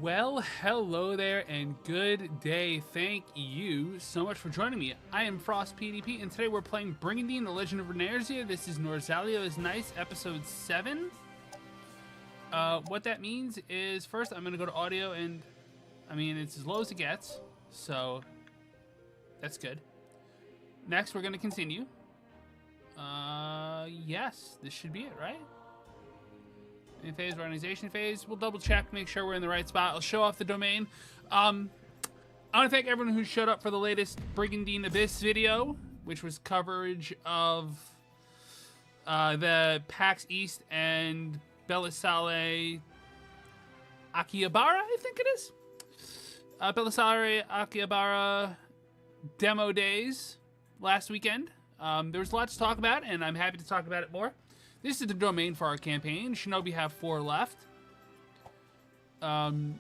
Well, hello there and good day. Thank you so much for joining me. I am FrostPDP and today we're playing Brigandine, the Legend of Runersia. This is Norzaleo is Nice, episode 7. What that means is first I'm going to go to audio and, it's as low as it gets, so that's good. Next we're going to continue. Yes, this should be it, right? In phase, organization phase. We'll double check, make sure we're in the right spot. I'll show off the domain. I want to thank everyone who showed up for the latest Brigandine Abyss video, which was coverage of the PAX East and Belisale Akihabara, I think it is. Belisale Akihabara demo days last weekend. There was a lot to talk about, and I'm happy to talk about it more. This is the domain for our campaign. Shinobi have 4 left. Going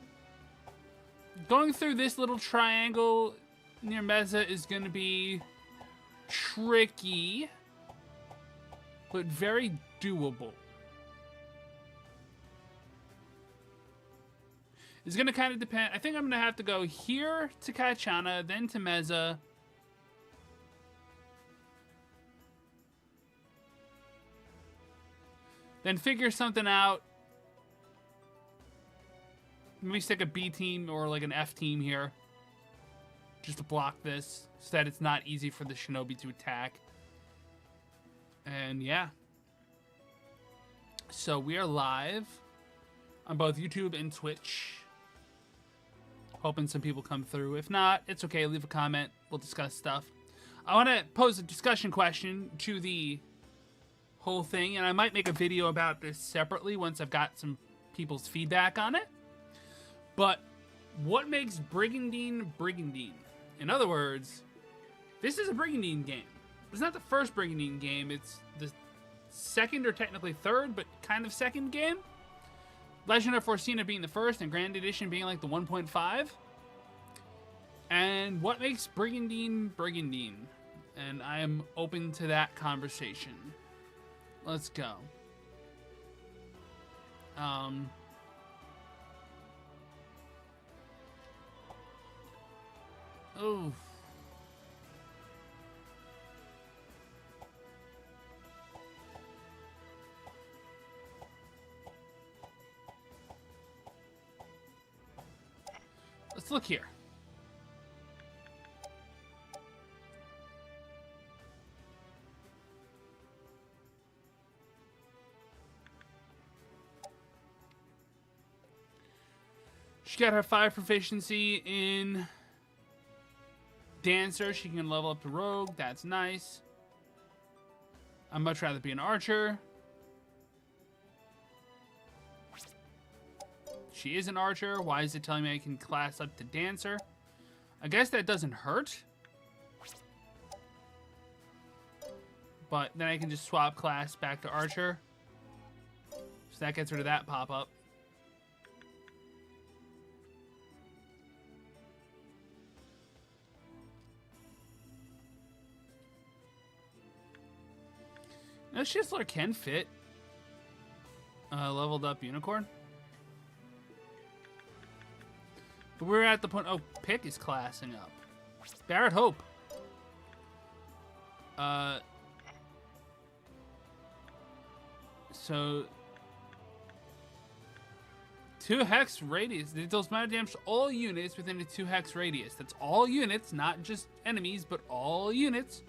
through this little triangle near Meza is going to be tricky, but very doable. It's going to kind of depend. I think I'm going to have to go here to Kaichana, then to Meza. Then figure something out. Maybe stick a B team or like an F team here. Just to block this. So that it's not easy for the Shinobi to attack. And yeah. So we are live on both YouTube and Twitch. Hoping some people come through. If not, it's okay. Leave a comment. We'll discuss stuff. I want to pose a discussion question to the whole thing, and I might make a video about this separately once I've got some people's feedback on it. But what makes Brigandine Brigandine? In other words, this is a Brigandine game. It's not the first Brigandine game. It's the second or technically third, but kind of second game. Legend of Runersia being the first, and Grand Edition being like the 1.5. And what makes Brigandine Brigandine? And I am open to that conversation. Let's go. Oh. Let's look here. She got her 5 proficiency in Dancer. She can level up to Rogue. That's nice. I'd much rather be an Archer. She is an Archer. Why is it telling me I can class up to Dancer? I guess that doesn't hurt. But then I can just swap class back to Archer. So that gets rid of that pop-up. No, Shizzler can fit. Leveled up Unicorn. But we're at the point. Oh, Pick is classing up. Barret Hope. So 2 hex radius. It deals minor damage to all units within a 2 hex radius. That's all units, not just enemies, but all units.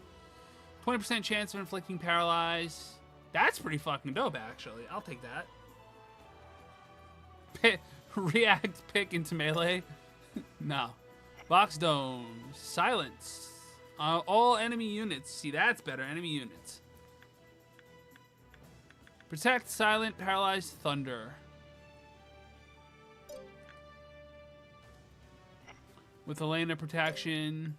20% chance of inflicting paralyze. That's pretty fucking dope, actually. I'll take that. React Pick into melee. No. Box Dome. Silence. All enemy units. See, that's better. Enemy units. Protect, Silent, Paralyze, Thunder. With Elena protection.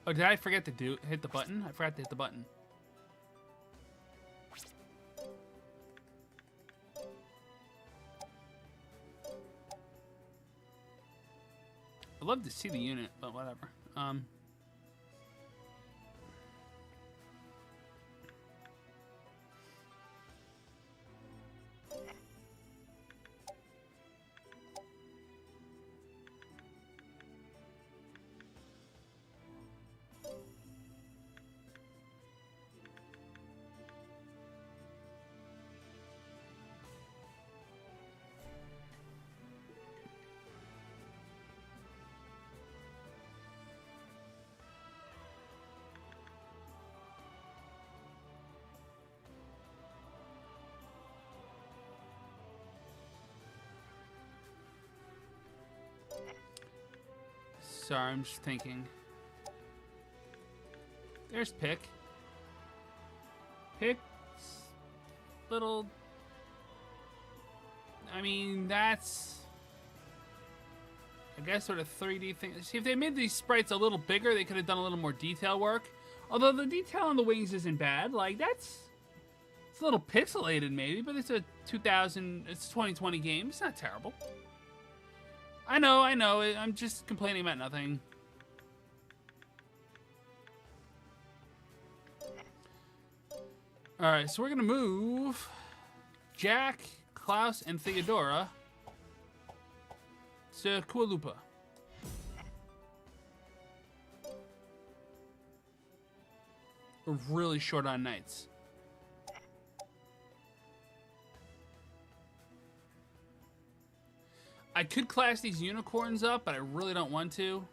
Oh, did I forget to hit the button? I forgot to hit the button. I'd love to see the unit, but whatever. Sorry, I'm just thinking. There's Pick. Pick's little... I mean, that's... I guess sort of 3D thing. See, if they made these sprites a little bigger, they could have done a little more detail work. Although the detail on the wings isn't bad. Like, that's... It's a little pixelated, maybe, but it's a 2020 game. It's not terrible. I know. I'm just complaining about nothing. Alright, so we're gonna move Jack, Klaus, and Theodora to Kualupa. We're really short on knights. I could class these unicorns up, but I really don't want to.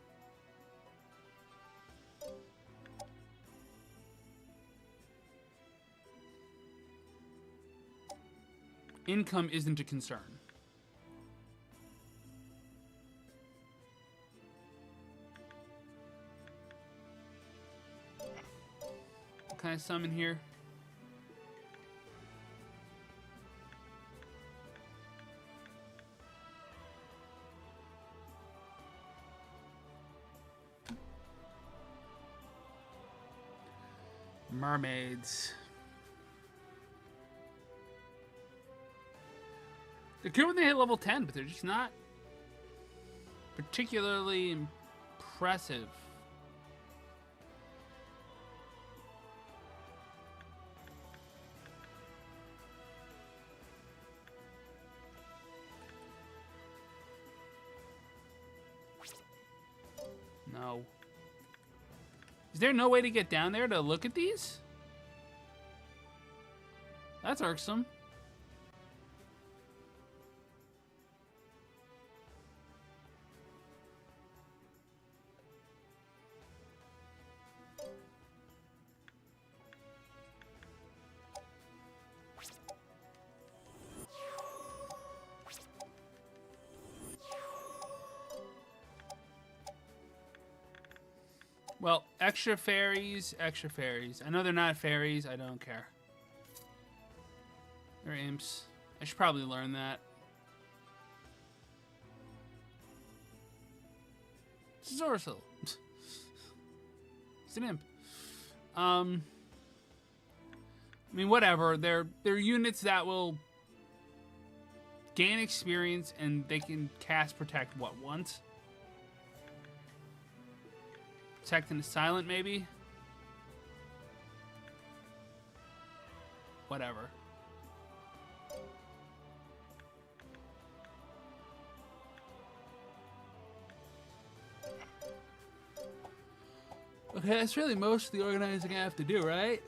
Income isn't a concern. What can I summon here? Mermaids. They're good when they hit level 10, but they're just not particularly impressive. No. Is there no way to get down there to look at these? That's irksome. Well, extra fairies, extra fairies. I know they're not fairies. I don't care. They're imps. I should probably learn that. It's Zorasil. It's an imp. I mean, whatever. They're units that will gain experience, and they can cast Protect, what, once? Protect and silent, maybe? Whatever. Okay, that's really most of the organizing I have to do, right?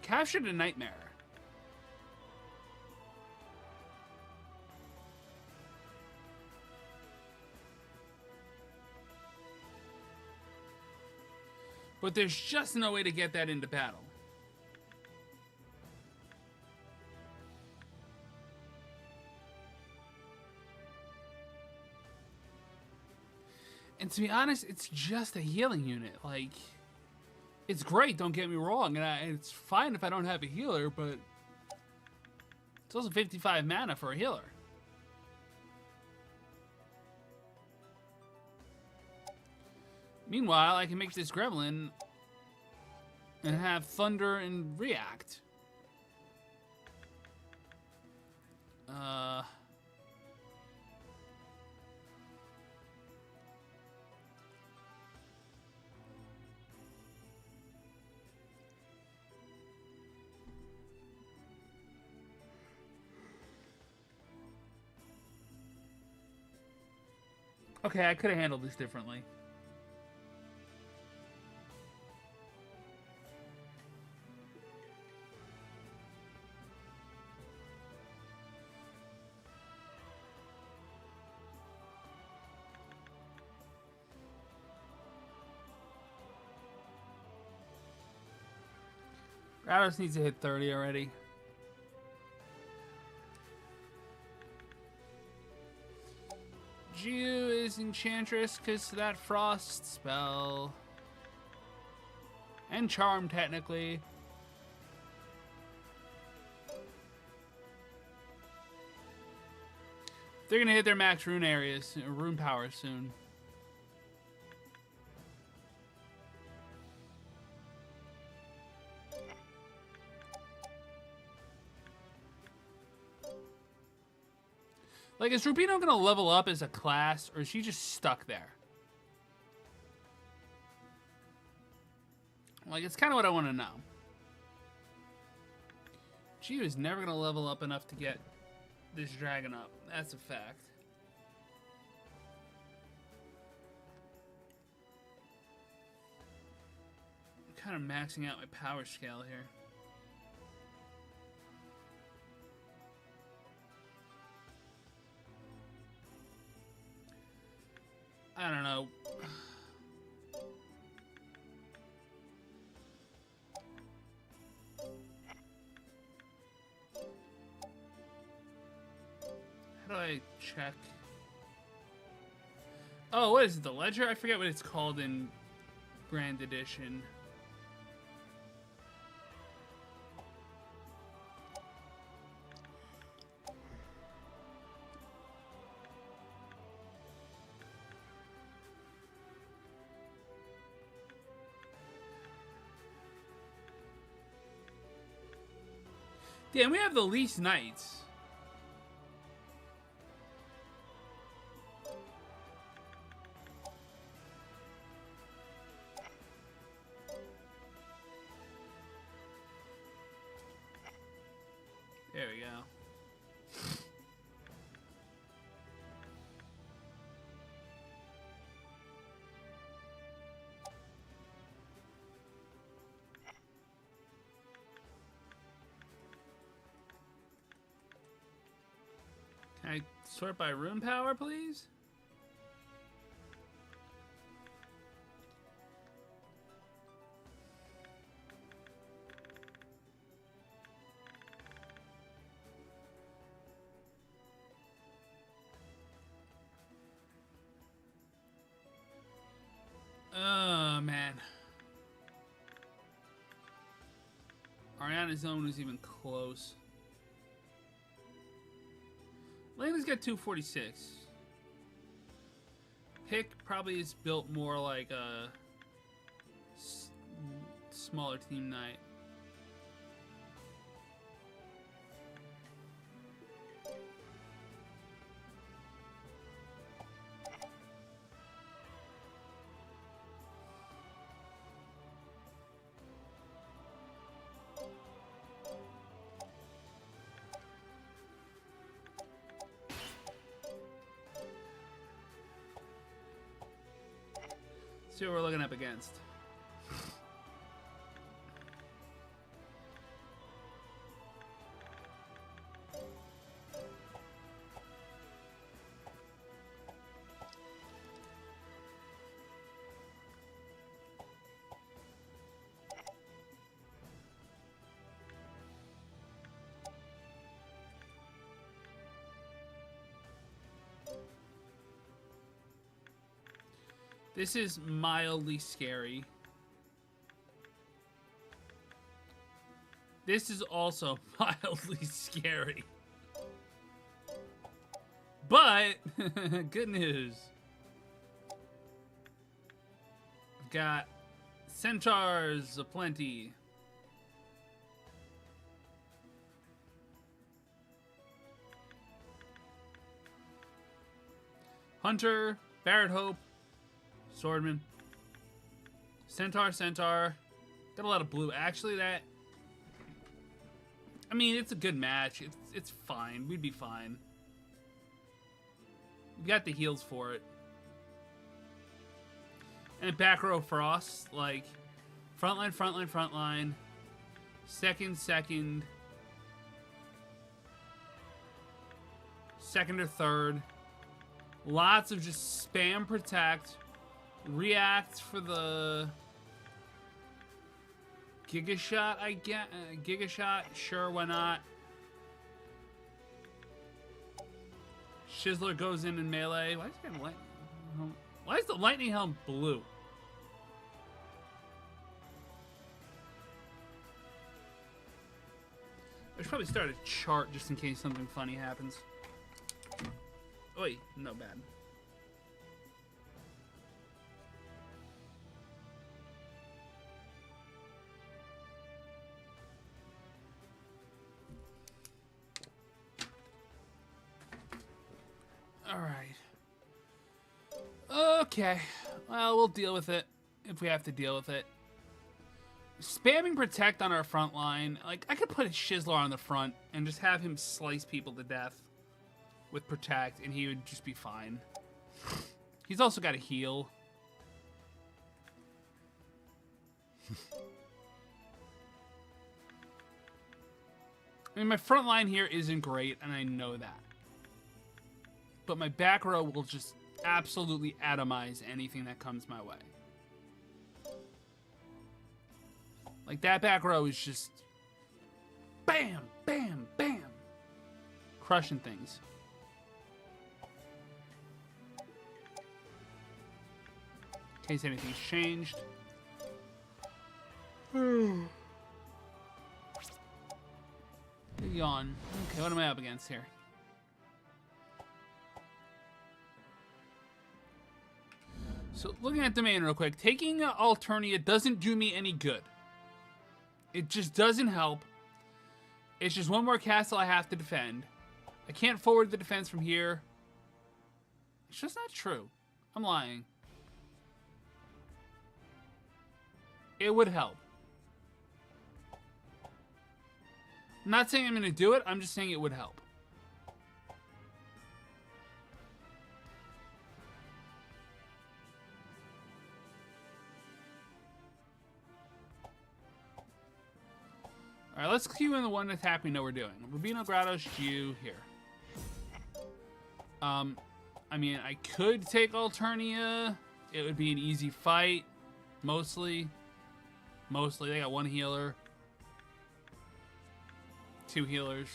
Captured a nightmare. But there's just no way to get that into battle. And to be honest, it's just a healing unit. Like, it's great, don't get me wrong. And it's fine if I don't have a healer, but it's also 55 mana for a healer. Meanwhile, I can make this gremlin and have thunder and react. Okay, I could have handled this differently. Rados needs to hit 30 already. Wise Enchantress because that Frost spell. And Charm, technically. They're gonna hit their max rune areas, rune power soon. Like, is Rubino gonna level up as a class, or is she just stuck there? Like, it's kind of what I want to know. She was never gonna level up enough to get this dragon up. That's a fact. I'm kind of maxing out my power scale here. I don't know. How do I check? Oh, what is it? The ledger? I forget what it's called in Grand Edition. Damn, we have the least knights. There we go. Can I sort by rune power, please? Oh, man. Ariana's zone was even close. Lena's got 246. Pick probably is built more like a smaller team knight. See what we're looking up against. This is mildly scary. This is also mildly scary. But, good news. I've got centaurs aplenty. Hunter, Barret Hope, Swordman, Centaur. Got a lot of blue. Actually, I mean, it's a good match. It's fine. We'd be fine. We got the heals for it. And back row Frost, like front line. Second. Second or third. Lots of just spam protect. React for the Giga Shot, I get. Giga Shot, sure, why not? Shizzler goes in melee. Why is it getting light? Why is the lightning helm blue? I should probably start a chart just in case something funny happens. Oi, no bad. All right. Okay. Well, we'll deal with it if we have to deal with it. Spamming protect on our front line. Like, I could put a Shizzler on the front and just have him slice people to death with protect, and he would just be fine. He's also got a heal. I mean, my front line here isn't great, and I know that. But my back row will just absolutely atomize anything that comes my way. Like, that back row is just bam, bam, bam. Crushing things. In case anything's changed. Yawn. Okay, what am I up against here? So, looking at the main real quick, taking Alternia doesn't do me any good. It just doesn't help. It's just one more castle I have to defend. I can't forward the defense from here. It's just not true. I'm lying. It would help. I'm not saying I'm going to do it. I'm just saying it would help. Alright, let's queue in the one attack we know we're doing. Rubino, Grottos, Geo, here. I mean, I could take Alternia. It would be an easy fight. Mostly. They got one healer. Two healers.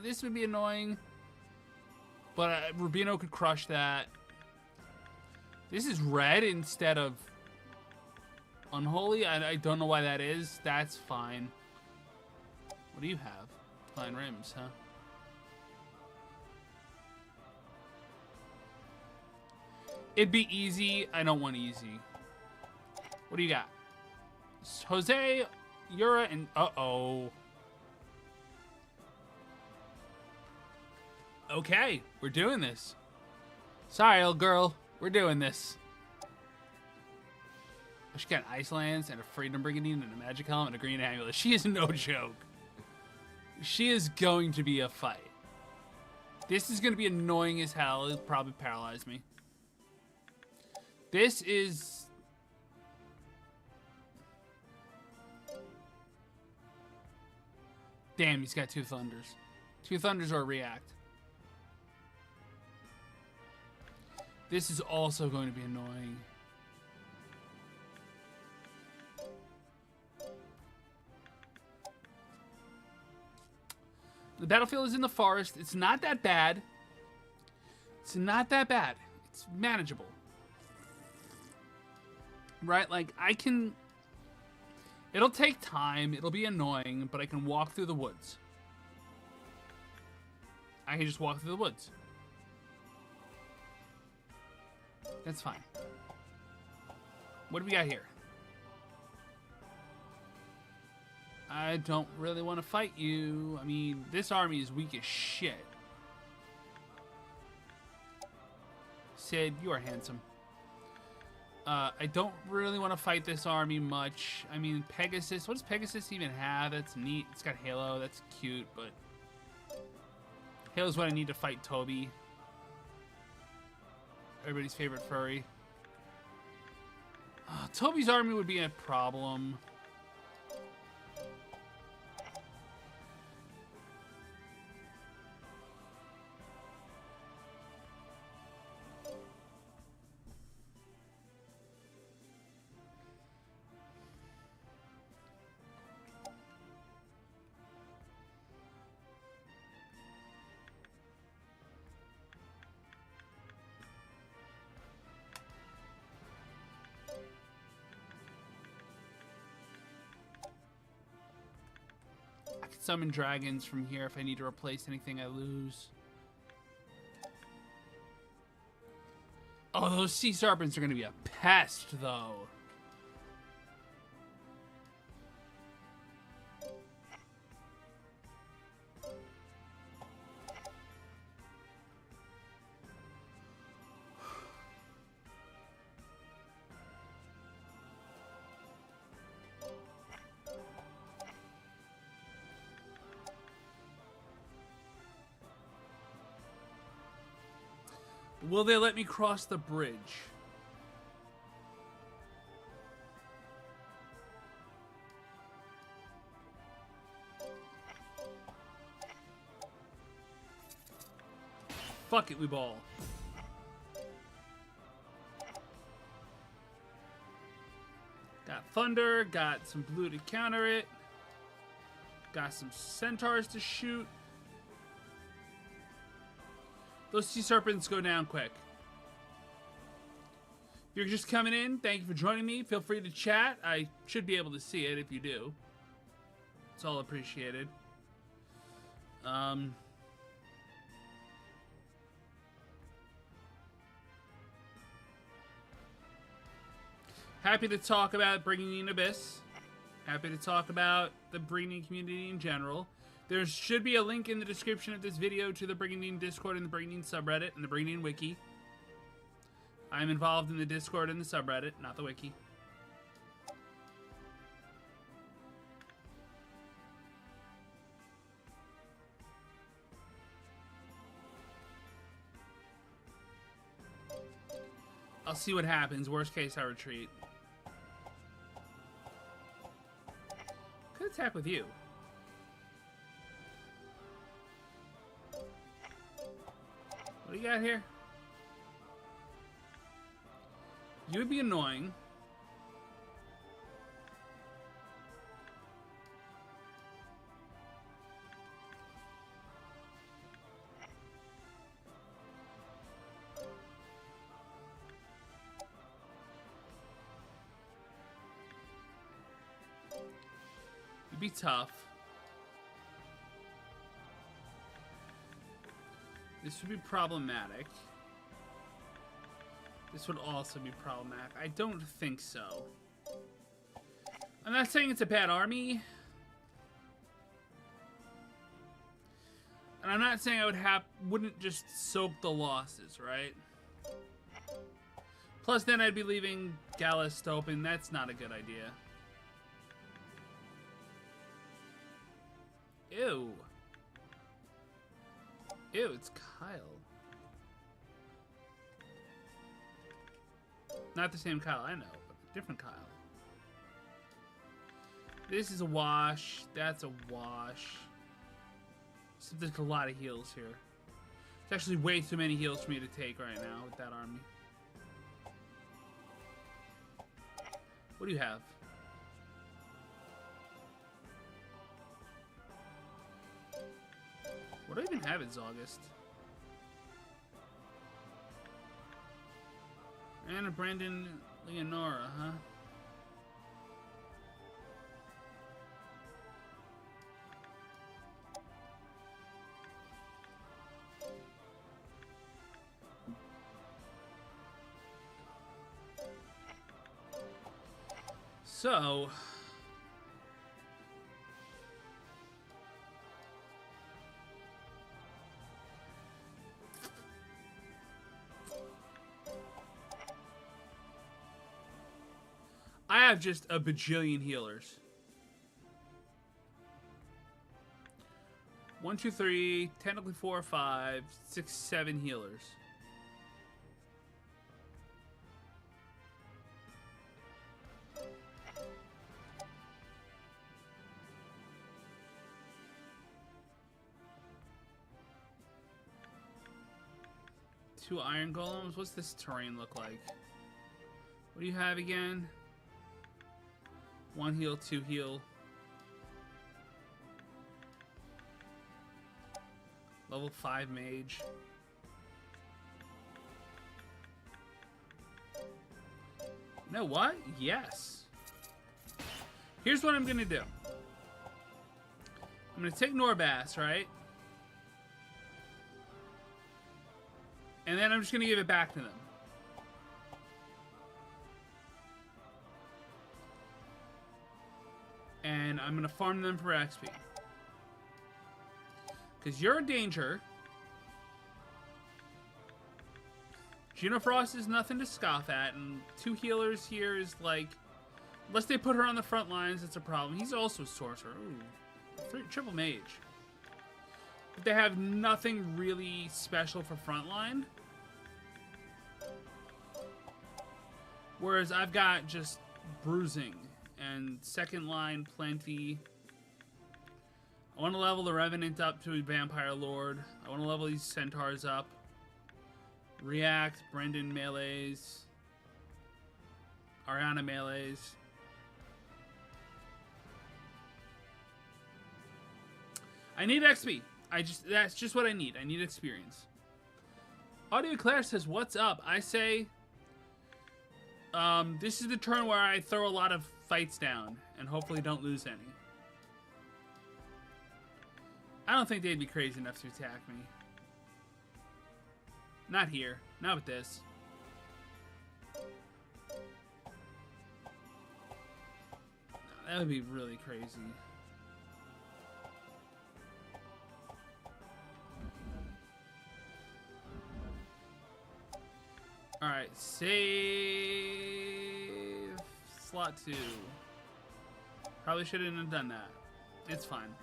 This would be annoying. But Rubino could crush that. This is red instead of Unholy. I don't know why that is. That's fine. What do you have? Flying rims, huh? It'd be easy. I don't want easy. What do you got? Jose, Yura, and... Uh-oh. Okay, we're doing this. Sorry, old girl. We're doing this. She got Icelands and a Freedom Brigandine and a Magic Helm and a Green Amulet. She is no joke. She is going to be a fight. This is going to be annoying as hell. It'll probably paralyze me. This is... Damn, he's got two Thunders. Two Thunders or a React. This is also going to be annoying. The battlefield is in the forest. It's not that bad. It's not that bad. It's manageable. Right? Like, I can... It'll take time. It'll be annoying, but I can walk through the woods. I can just walk through the woods. That's fine. What do we got here? I don't really want to fight you. I mean, this army is weak as shit. Sid, you are handsome. I don't really want to fight this army much. I mean, Pegasus. What does Pegasus even have? That's neat. It's got Halo. That's cute, but... Halo's what I need to fight Toby. Everybody's favorite furry. Toby's army would be a problem. summon dragons from here if I need to replace anything I lose. Oh, those sea serpents are going to be a pest, though. Will they let me cross the bridge? Fuck it, we ball. Got thunder, got some blue to counter it. Got some centaurs to shoot. Those sea serpents go down quick. If you're just coming in, thank you for joining me. Feel free to chat. I should be able to see it if you do. It's all appreciated. Happy to talk about Brigandine Abyss. Happy to talk about the Brigandine community in general. There should be a link in the description of this video to the Brigandine Discord and the Brigandine subreddit and the Brigandine Wiki. I'm involved in the Discord and the subreddit, not the Wiki. I'll see what happens. Worst case, I retreat. Could attack with you. What do you got here? You would be annoying. You'd be tough. This would be problematic. This would also be problematic. I don't think so. I'm not saying it's a bad army. And I'm not saying I wouldn't just soak the losses, right? Plus then I'd be leaving Gallus open. That's not a good idea. Ew. Ew, it's Kyle. Not the same Kyle I know, but a different Kyle. This is a wash. That's a wash. So there's a lot of heals here. It's actually way too many heals for me to take right now with that army. What do you have? What do I even have in August? And a Brandon Leonora, huh? So I have just a bajillion healers. 1, 2, 3, technically 4, 5, 6, 7 healers. Two iron golems. What's this terrain look like? What do you have again? 1 heal, 2 heal. Level 5 mage. You know what? Yes. Here's what I'm gonna do. I'm going to take Norbass, right? And then I'm just going to give it back to them. And I'm going to farm them for XP. Because you're a danger. Frost is nothing to scoff at. And 2 healers here is like... Unless they put her on the front lines, it's a problem. He's also a sorcerer. Ooh. Triple mage. But they have nothing really special for frontline. Whereas I've got just bruising and second line plenty. I want to level the Revenant up to a Vampire Lord. I want to level these Centaurs up. React, Brendan melees. Ariana melees. I need XP. That's just what I need. I need experience. Audio Claire says, what's up? I say, this is the turn where I throw a lot of fights down and hopefully don't lose any. I don't think they'd be crazy enough to attack me. Not here. Not with this. That would be really crazy. Alright, save slot 2. Probably shouldn't have done that. It's fine.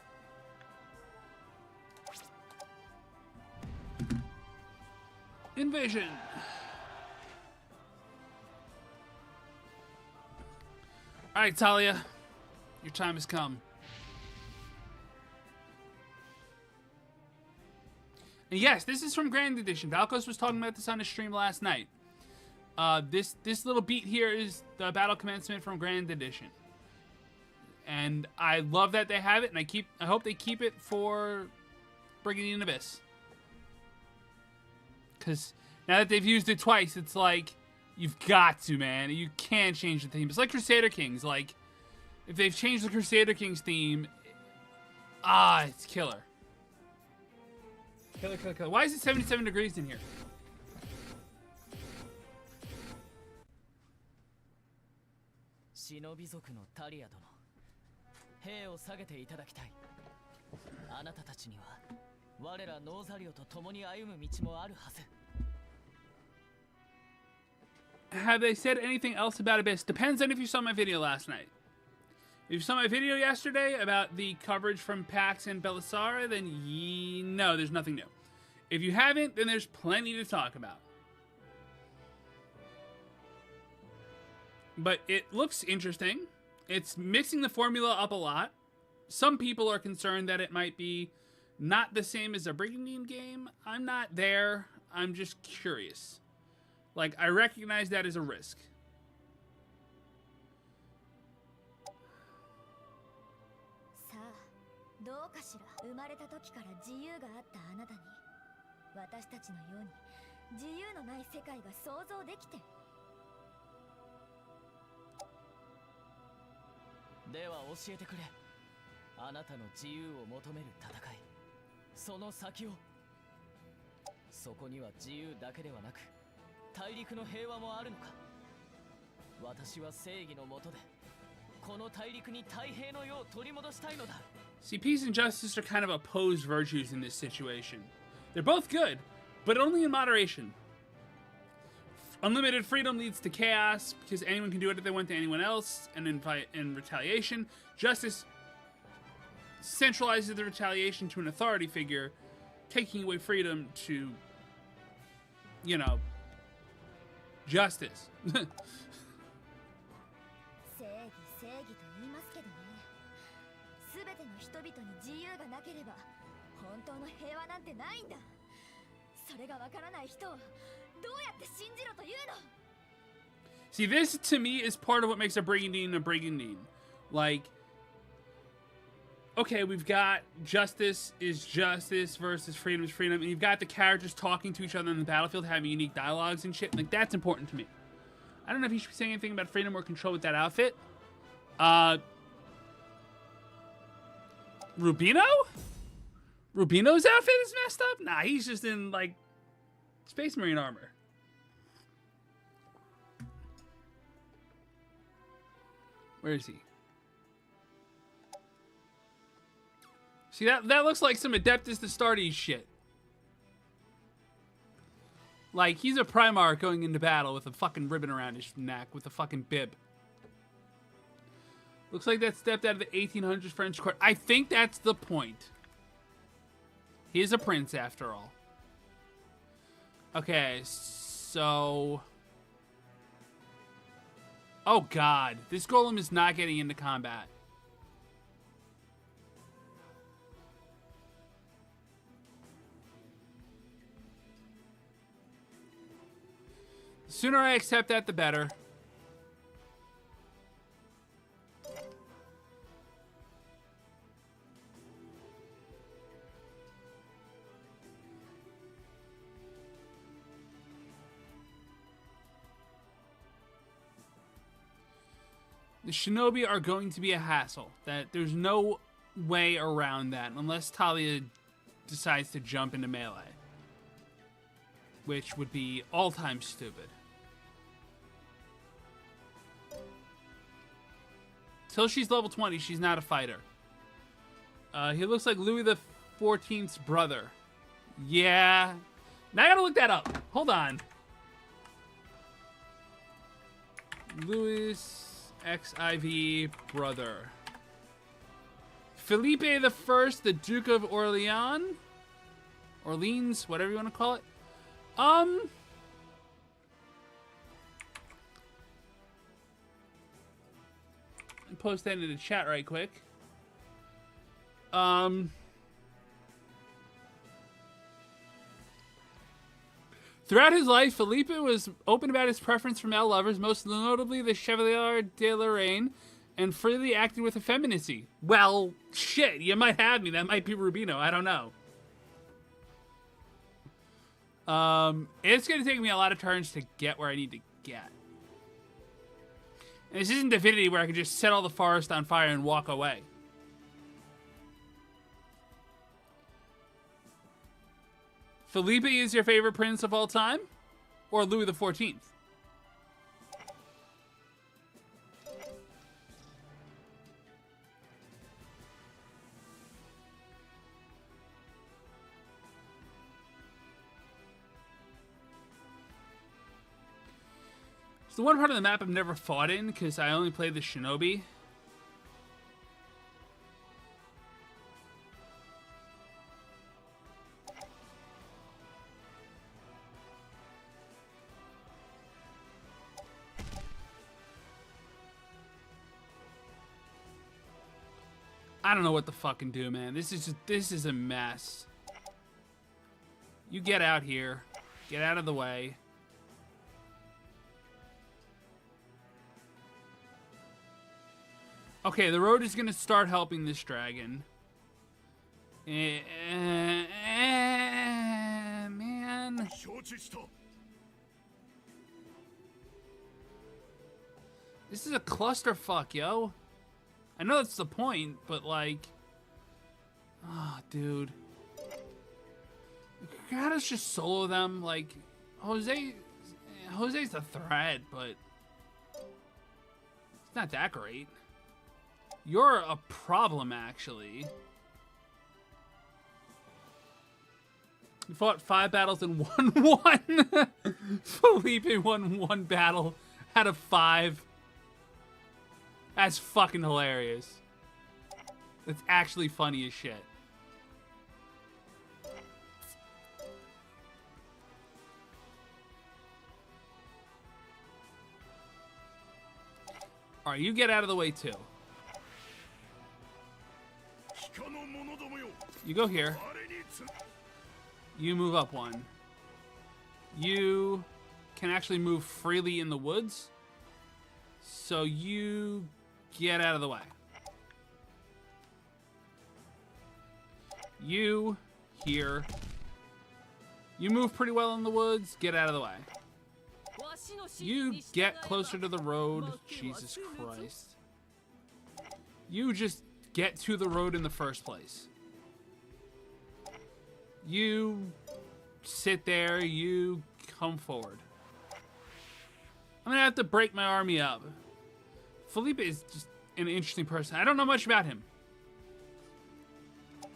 Invasion! Alright, Talia. Your time has come. And yes, this is from Grand Edition. Valkos was talking about this on his stream last night. This little beat here is the battle commencement from Grand Edition. And I love that they have it, and I hope they keep it for Brigandine Abyss. Because now that they've used it twice, it's like, you've got to, man. You can't change the theme. It's like Crusader Kings. Like, if they've changed the Crusader Kings theme, it's killer. Killer, killer, killer. Why is it 77 degrees in here? Shinobi 族のタリア殿、兵を下げていただきたい。あなたたちには我らノーザリオと共に歩む道もあるはず。Have they said anything else about Abyss? Depends on if you saw my video last night. If you saw my video yesterday about the coverage from PAX and Belisara, then no, there's nothing new. If you haven't, then there's plenty to talk about. But it looks interesting. It's mixing the formula up a lot. Some people are concerned that it might be not the same as a Brigandine game. I'm not there. I'm just curious. Like, I recognize that as a risk. See, peace and justice are kind of opposed virtues in this situation. They're both good, but only in moderation. Unlimited freedom leads to chaos, because anyone can do it if they want to anyone else, and in retaliation. Justice centralizes the retaliation to an authority figure, taking away freedom to, you know, justice. See, this to me is part of what makes a Brigandine. Like, okay, we've got justice is justice versus freedom is freedom, and you've got the characters talking to each other on the battlefield, having unique dialogues and shit. Like, that's important to me. I don't know if you should be saying anything about freedom or control with that outfit. Rubino? Rubino's outfit is messed up? Nah, he's just in, like, Space Marine armor. Where is he? See, that looks like some Adeptus Astartes shit. Like, he's a Primarch going into battle with a fucking ribbon around his neck with a fucking bib. Looks like that stepped out of the 1800s French court. I think that's the point. He is a prince, after all. Okay, so... Oh, God. This golem is not getting into combat. The sooner I accept that, the better. The Shinobi are going to be a hassle. There's no way around that unless Talia decides to jump into melee. Which would be all-time stupid. Till she's level 20, she's not a fighter. He looks like Louis the 14th's brother. Yeah. Now I gotta look that up. Hold on. Louis XIV brother. Felipe I, the Duke of Orleans? Orleans, whatever you want to call it. And post that into the chat right quick. Throughout his life, Felipe was open about his preference for male lovers, most notably the Chevalier de Lorraine, and freely acted with effeminacy. Well, shit, you might have me. That might be Rubino. I don't know. It's going to take me a lot of turns to get where I need to get. And this isn't Divinity where I can just set all the forest on fire and walk away. Felipe is your favorite prince of all time? Or Louis the 14th? It's the one part of the map I've never fought in because I only played the Shinobi. I don't know what to fucking do, man. This is a mess. You get out here. Get out of the way. Okay, the road is gonna start helping this dragon. Man. This is a clusterfuck, yo. I know that's the point, but like... Oh, dude. Gotta just solo them, like... Jose's a threat, but... It's not that great. You're a problem, actually. You fought 5 battles and won 1. Felipe won 1 battle out of 5. That's fucking hilarious. That's actually funny as shit. Alright, you get out of the way too. You go here. You move up 1. You can actually move freely in the woods. So you get out of the way. You here. You move pretty well in the woods. Get out of the way. You get closer to the road. Jesus Christ. You just get to the road in the first place. You sit there, you come forward. I'm gonna have to break my army up. Felipe is just an interesting person. I don't know much about him. I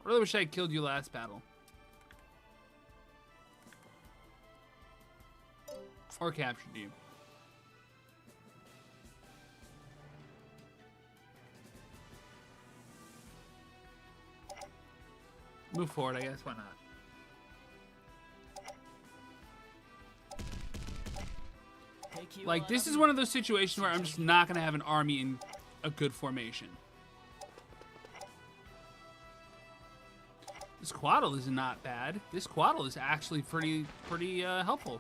really wish I had killed you last battle. Or captured you. Move forward, I guess. Why not? Like, this is one of those situations where I'm just not going to have an army in a good formation. This Quaddle is not bad. This Quaddle is actually pretty helpful.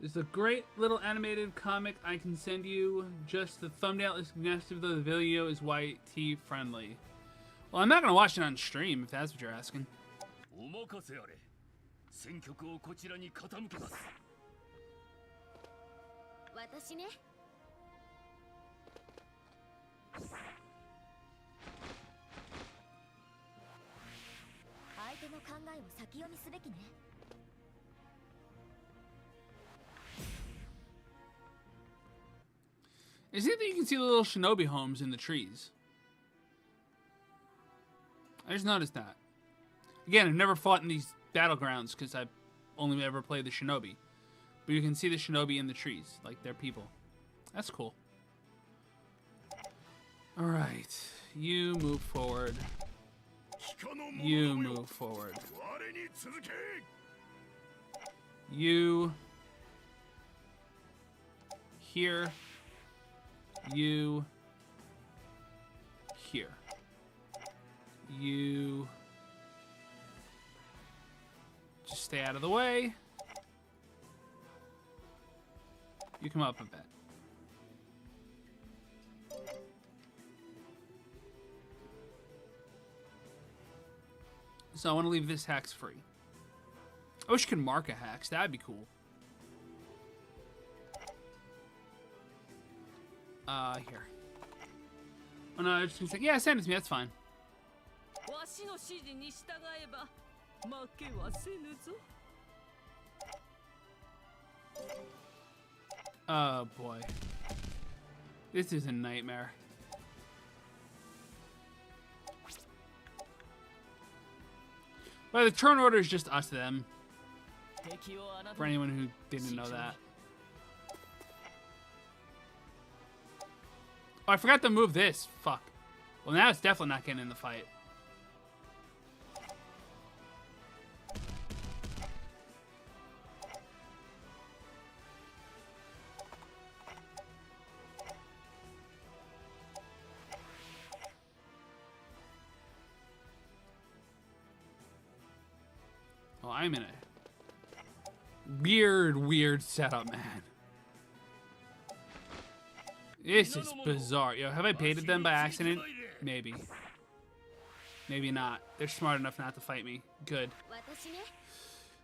There's a great little animated comic I can send you. Just the thumbnail is suggestive, though the video is YT friendly. Well, I'm not gonna watch it on stream if that's what you're asking. Is it that you can see the little Shinobi homes in the trees? I just noticed that. Again, I've never fought in these battlegrounds because I've only ever played the Shinobi. But you can see the Shinobi in the trees, like they're people. That's cool. Alright, you move forward. You move forward. You... Here. You... Here. You... Just stay out of the way. You come up a bit. So I want to leave this hex free. I wish you could mark a hex. That'd be cool. Here. Oh no, it's just like, yeah, send it to me. That's fine. Oh boy. This is a nightmare. Well, the turn order is just us them. For anyone who didn't know that. Oh, I forgot to move this. Fuck. Well, now it's definitely not getting in the fight. Oh, I'm in a weird setup, man. This is bizarre. Yo, have I baited them by accident? Maybe. Maybe not. They're smart enough not to fight me. Good.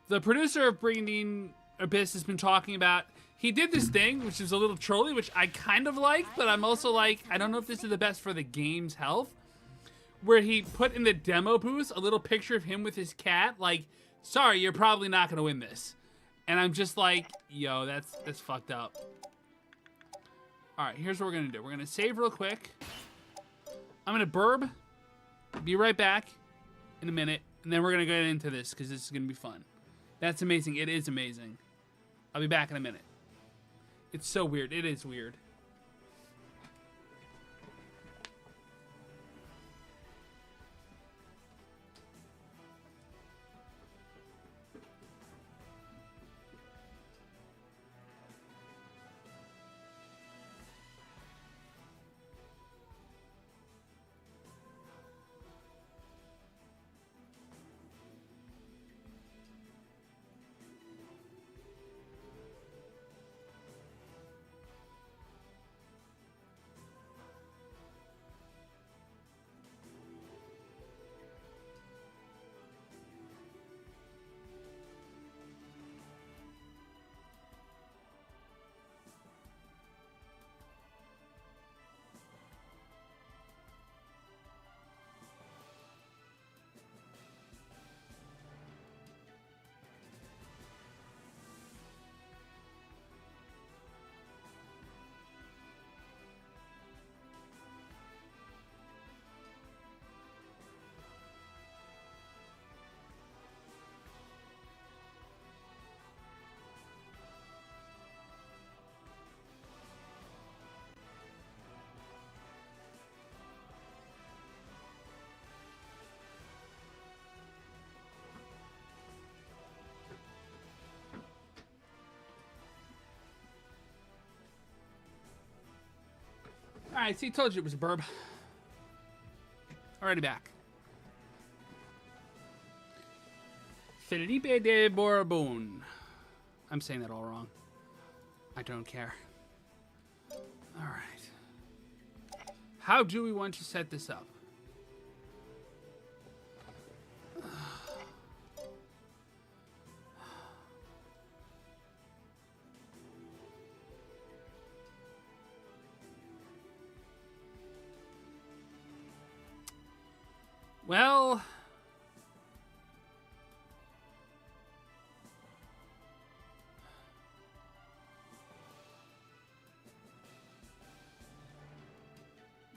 The producer of Brigandine Abyss has been talking about, he did this thing, which is a little trolly, which I kind of like, but I'm also like, I don't know if this is the best for the game's health, where he put in the demo booth a little picture of him with his cat, like, sorry, you're probably not going to win this. And I'm just like, yo, that's fucked up. All right, here's what we're going to do. We're going to save real quick. I'm going to burb. Be right back in a minute. And then we're going to get into this because this is going to be fun. That's amazing. It is amazing. I'll be back in a minute. It's so weird. It is weird. I see, told you it was a burb. Already back. Felipe de Borbon. I'm saying that all wrong. I don't care. Alright. How do we want to set this up?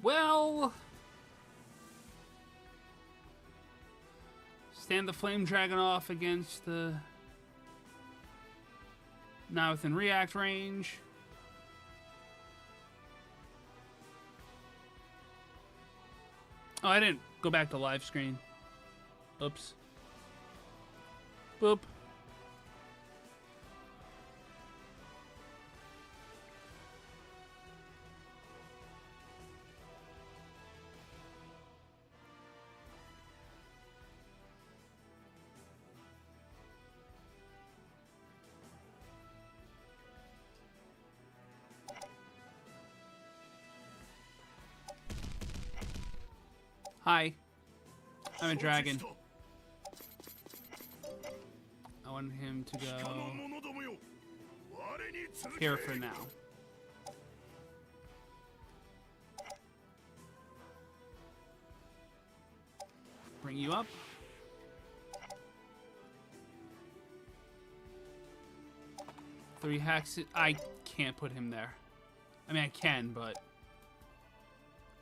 Well, stand the Flame Dragon off against the not within react range. Oh, I didn't go back to live screen. Oops. Boop. Hi. I'm a dragon. I want him to go here for now. Bring you up. Three hacks. I can't put him there. I mean, I can, but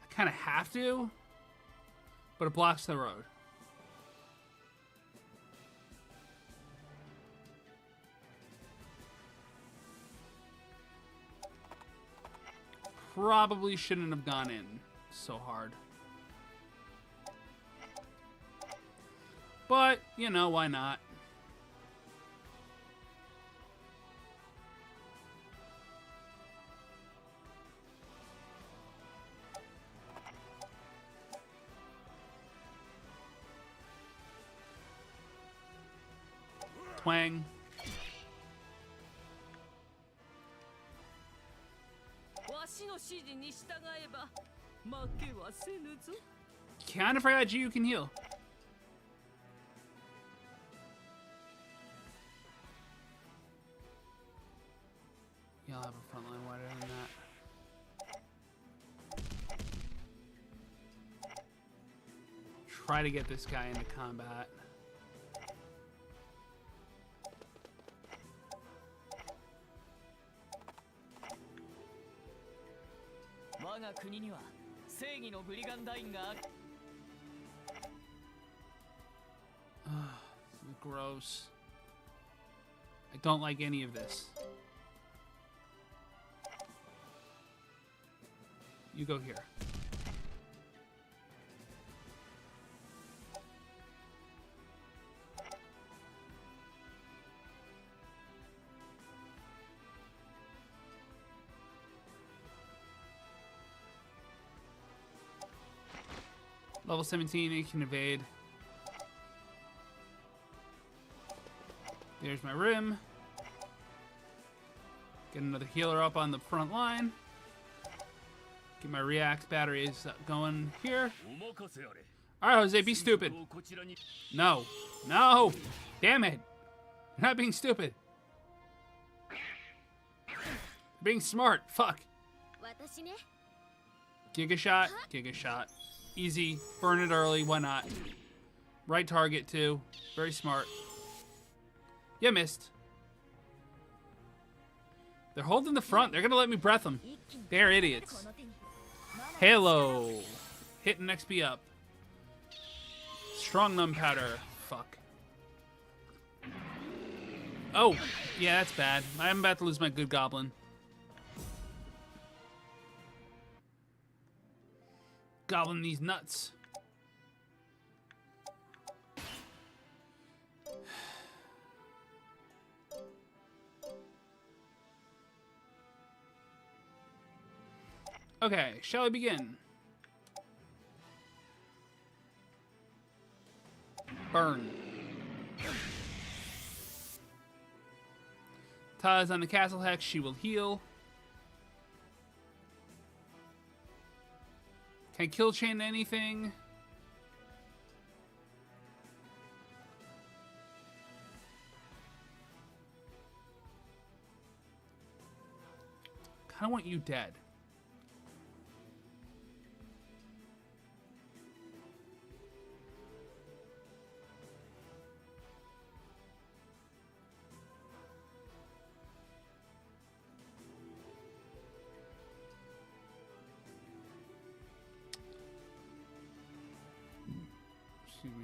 I kind of have to. But it blocks the road. Probably shouldn't have gone in so hard. But, you know, why not? Twang. Kinda forgot you can heal. Y'all have a front line wider than that. Try to get this guy into combat. Gross. I don't like any of this. You go here. Level 17, it can evade. There's my rim. Get another healer up on the front line. Get my react batteries going here. Alright, Jose, be stupid. No. No! Damn it! You're not being stupid. You're being smart. Fuck. Giga shot. Giga shot. Easy. Burn it early. Why not? Right target, too. Very smart. You missed. They're holding the front. They're going to let me breath them. They're idiots. Halo. Hitting XP up. Strong numb powder. Fuck. Oh. Yeah, that's bad. I'm about to lose my good goblin. Goblin these nuts. Okay, shall we begin? Burn. Taz on the castle hex, she will heal. Can I kill chain anything? Kinda want you dead. Excuse me.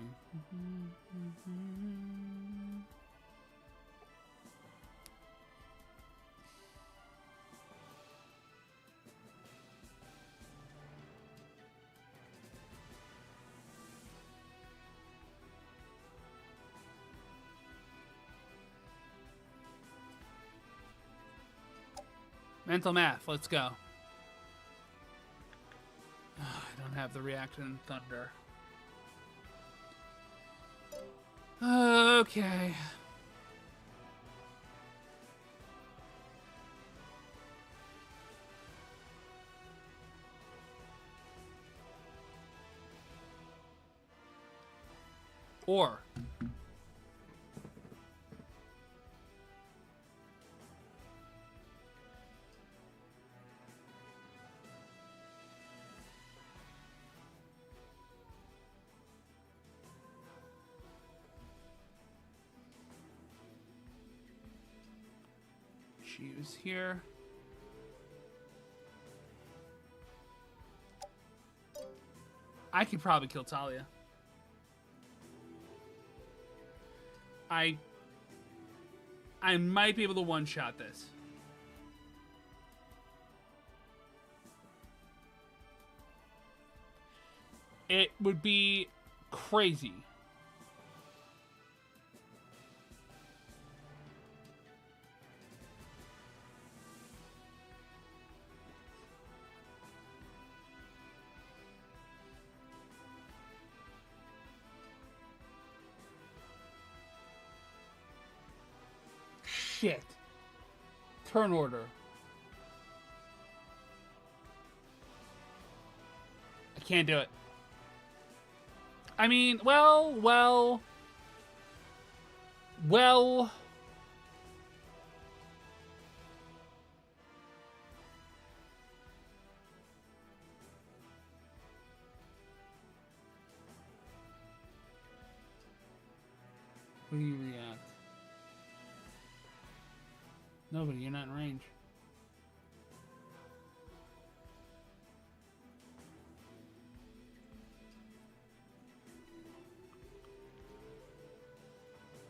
Mental math, let's go. I don't have the react in Thunder. Okay. Or she was here. I could probably kill Talia. I might be able to one-shot this. It would be crazy. Shit. Turn order. I can't do it. I mean, well. Who do you react? Nobody, you're not in range.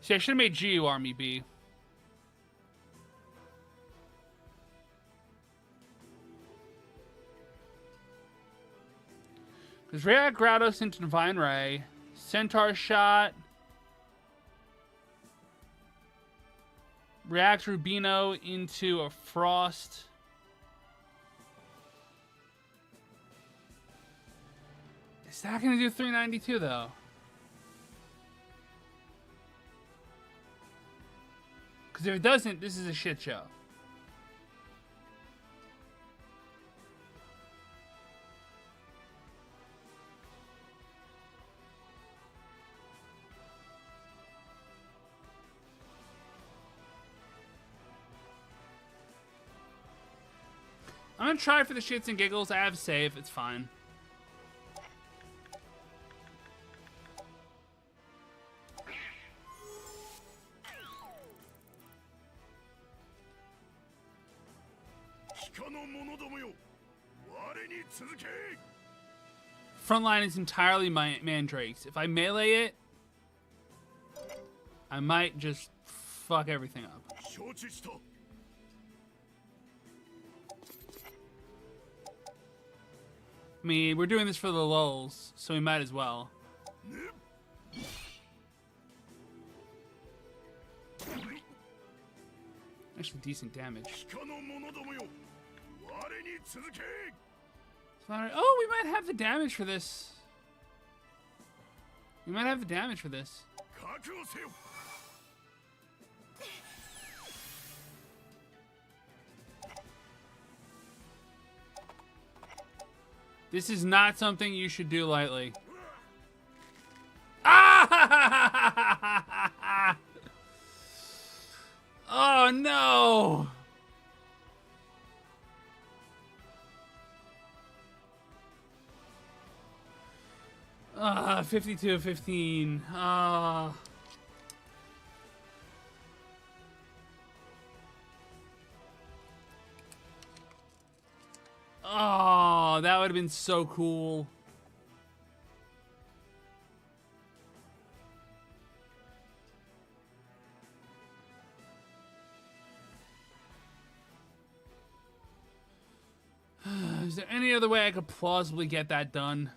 See, I should have made GU Army B. Because react Grados into Divine Ray. Centaur shot. React Rubino into a Frost. Is that going to do 392 though? Because if it doesn't, this is a shit show. I'm gonna try for the shits and giggles. I have save. It's fine. Frontline is entirely mandrakes. If I melee it, I might just fuck everything up. I mean, we're doing this for the lulz, so we might as well. Actually, decent damage. Oh, we might have the damage for this. We might have the damage for this. This is not something you should do lightly. Ah! Oh no! 52-15. Oh, that would have been so cool. Is there any other way I could plausibly get that done?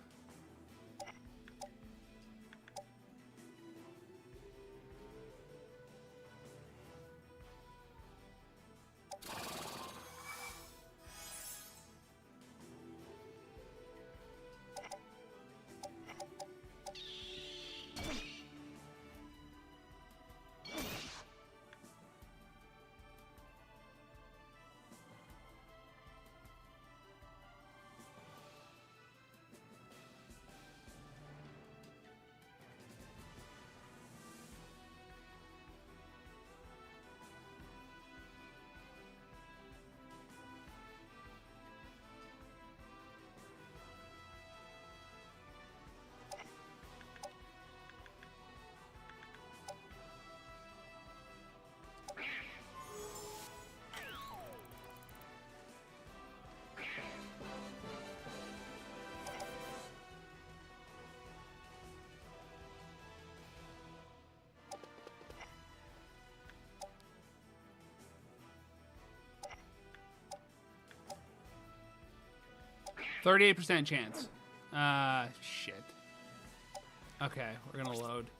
%38 chance. Shit. Okay, we're gonna load.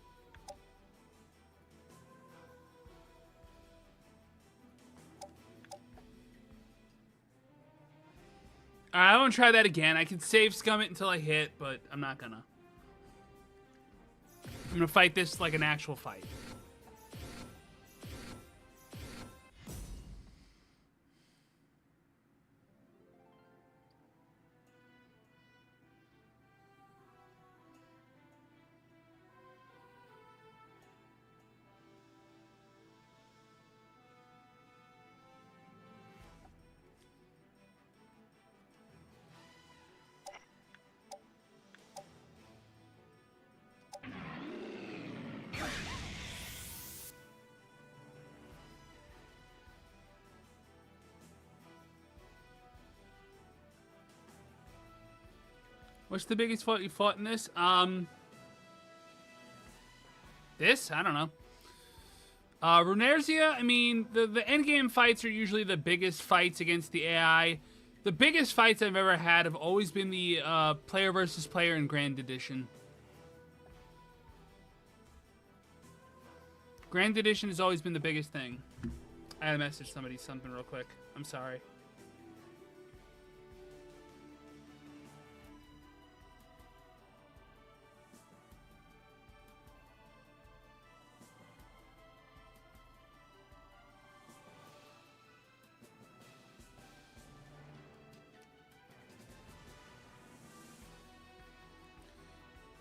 I won't try that again. I can save scum it until I hit, but I'm not gonna. I'm gonna fight this like an actual fight. What's the biggest fight you fought in this? This? I don't know. Runersia, I mean, the endgame fights are usually the biggest fights against the AI. The biggest fights I've ever had have always been the player versus player in Grand Edition. Grand Edition has always been the biggest thing. I had to message somebody something real quick. I'm sorry.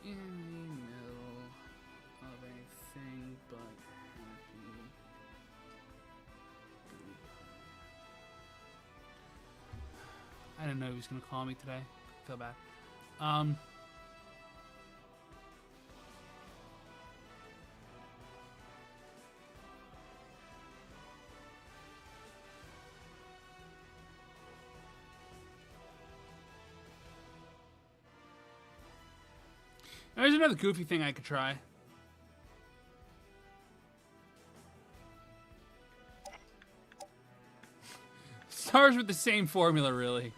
In the middle of anything but happy. I didn't know he was gonna call me today. I feel bad. There's another goofy thing I could try. Stars with the same formula, really.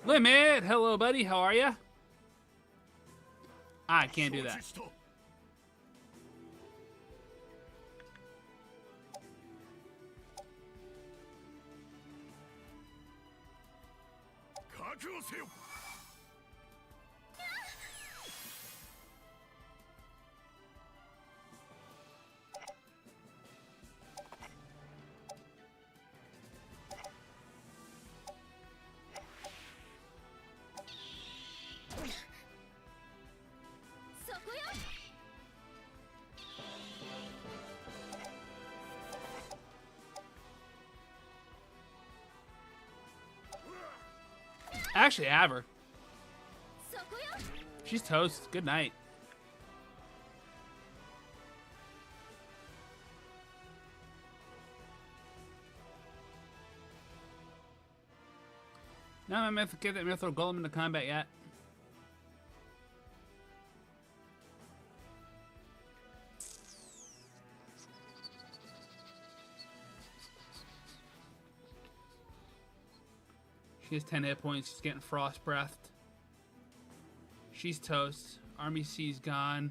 Limit, hello buddy, how are ya? I can't do that. I actually have her. She's toast. Good night. No, I'm gonna get that Mithril Golem into combat yet. She has 10 hit points. She's getting frost breathed. She's toast. Army C's gone.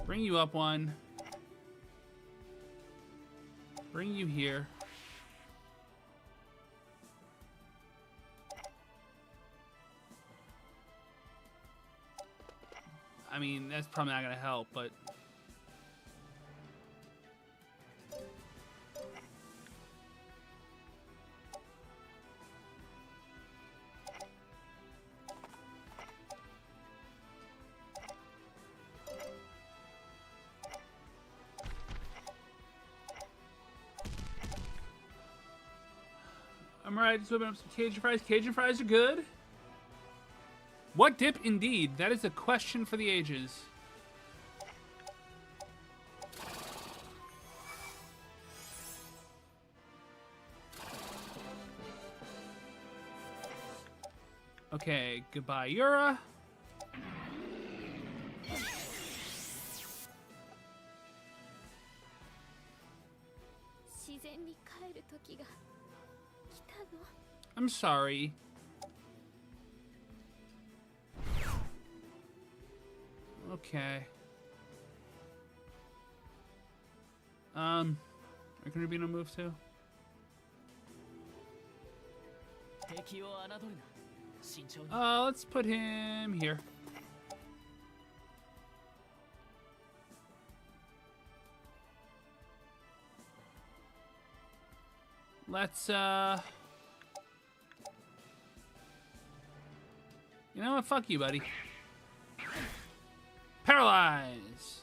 Bring you up one. Bring you here. I mean, that's probably not gonna help, but I'm right. Just whipping up some Cajun fries. Cajun fries are good. What dip indeed? That is a question for the ages. Okay, goodbye, Yura. I'm sorry. Okay. Are gonna be no move too? Let's put him here. Let's you know what? Fuck you, buddy. Paralyze.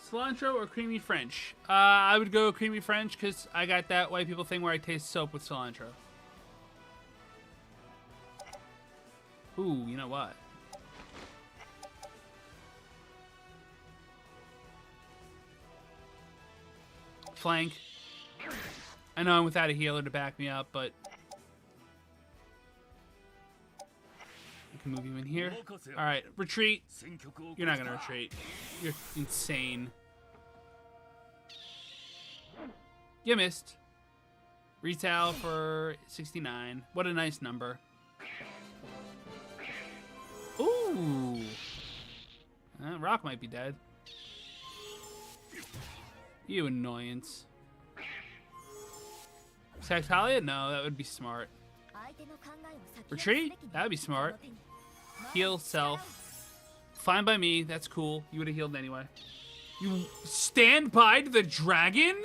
Cilantro or creamy French? I would go creamy French because I got that white people thing where I taste soap with cilantro. Ooh, you know what? Flank. I know I'm without a healer to back me up, but I can move you in here. All right, retreat. You're not gonna retreat. You're insane. You missed. Retail for 69. What a nice number. Ooh. Rock might be dead. You annoyance. Tactalia? No, that would be smart. Retreat? That would be smart. Heal self. Fine by me. That's cool. You would have healed anyway. You stand by to the dragon?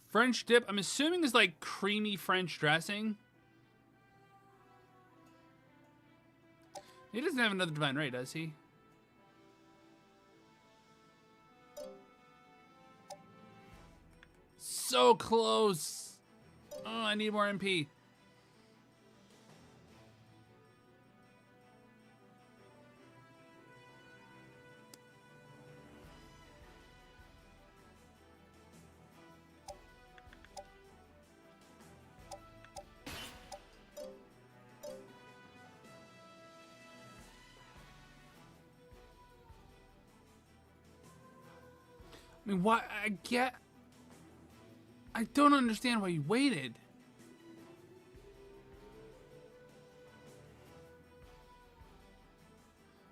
French dip, I'm assuming is like creamy French dressing. He doesn't have another Divine Ray, does he? So close. Oh, I need more MP. mean, why? I don't understand why you waited.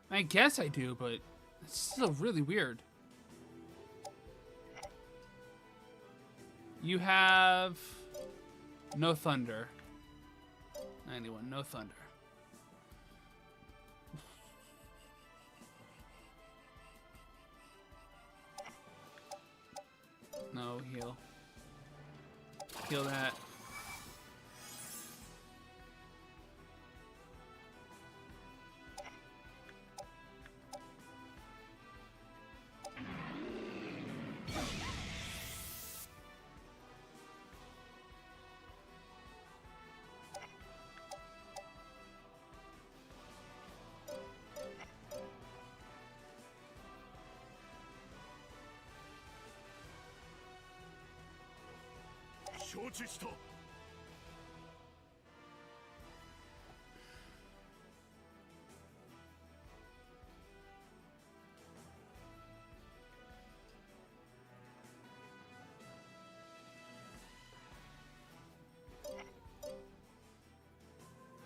I guess I do, but it's still really weird. You have no thunder. 91, no thunder. No, heal. Heal that.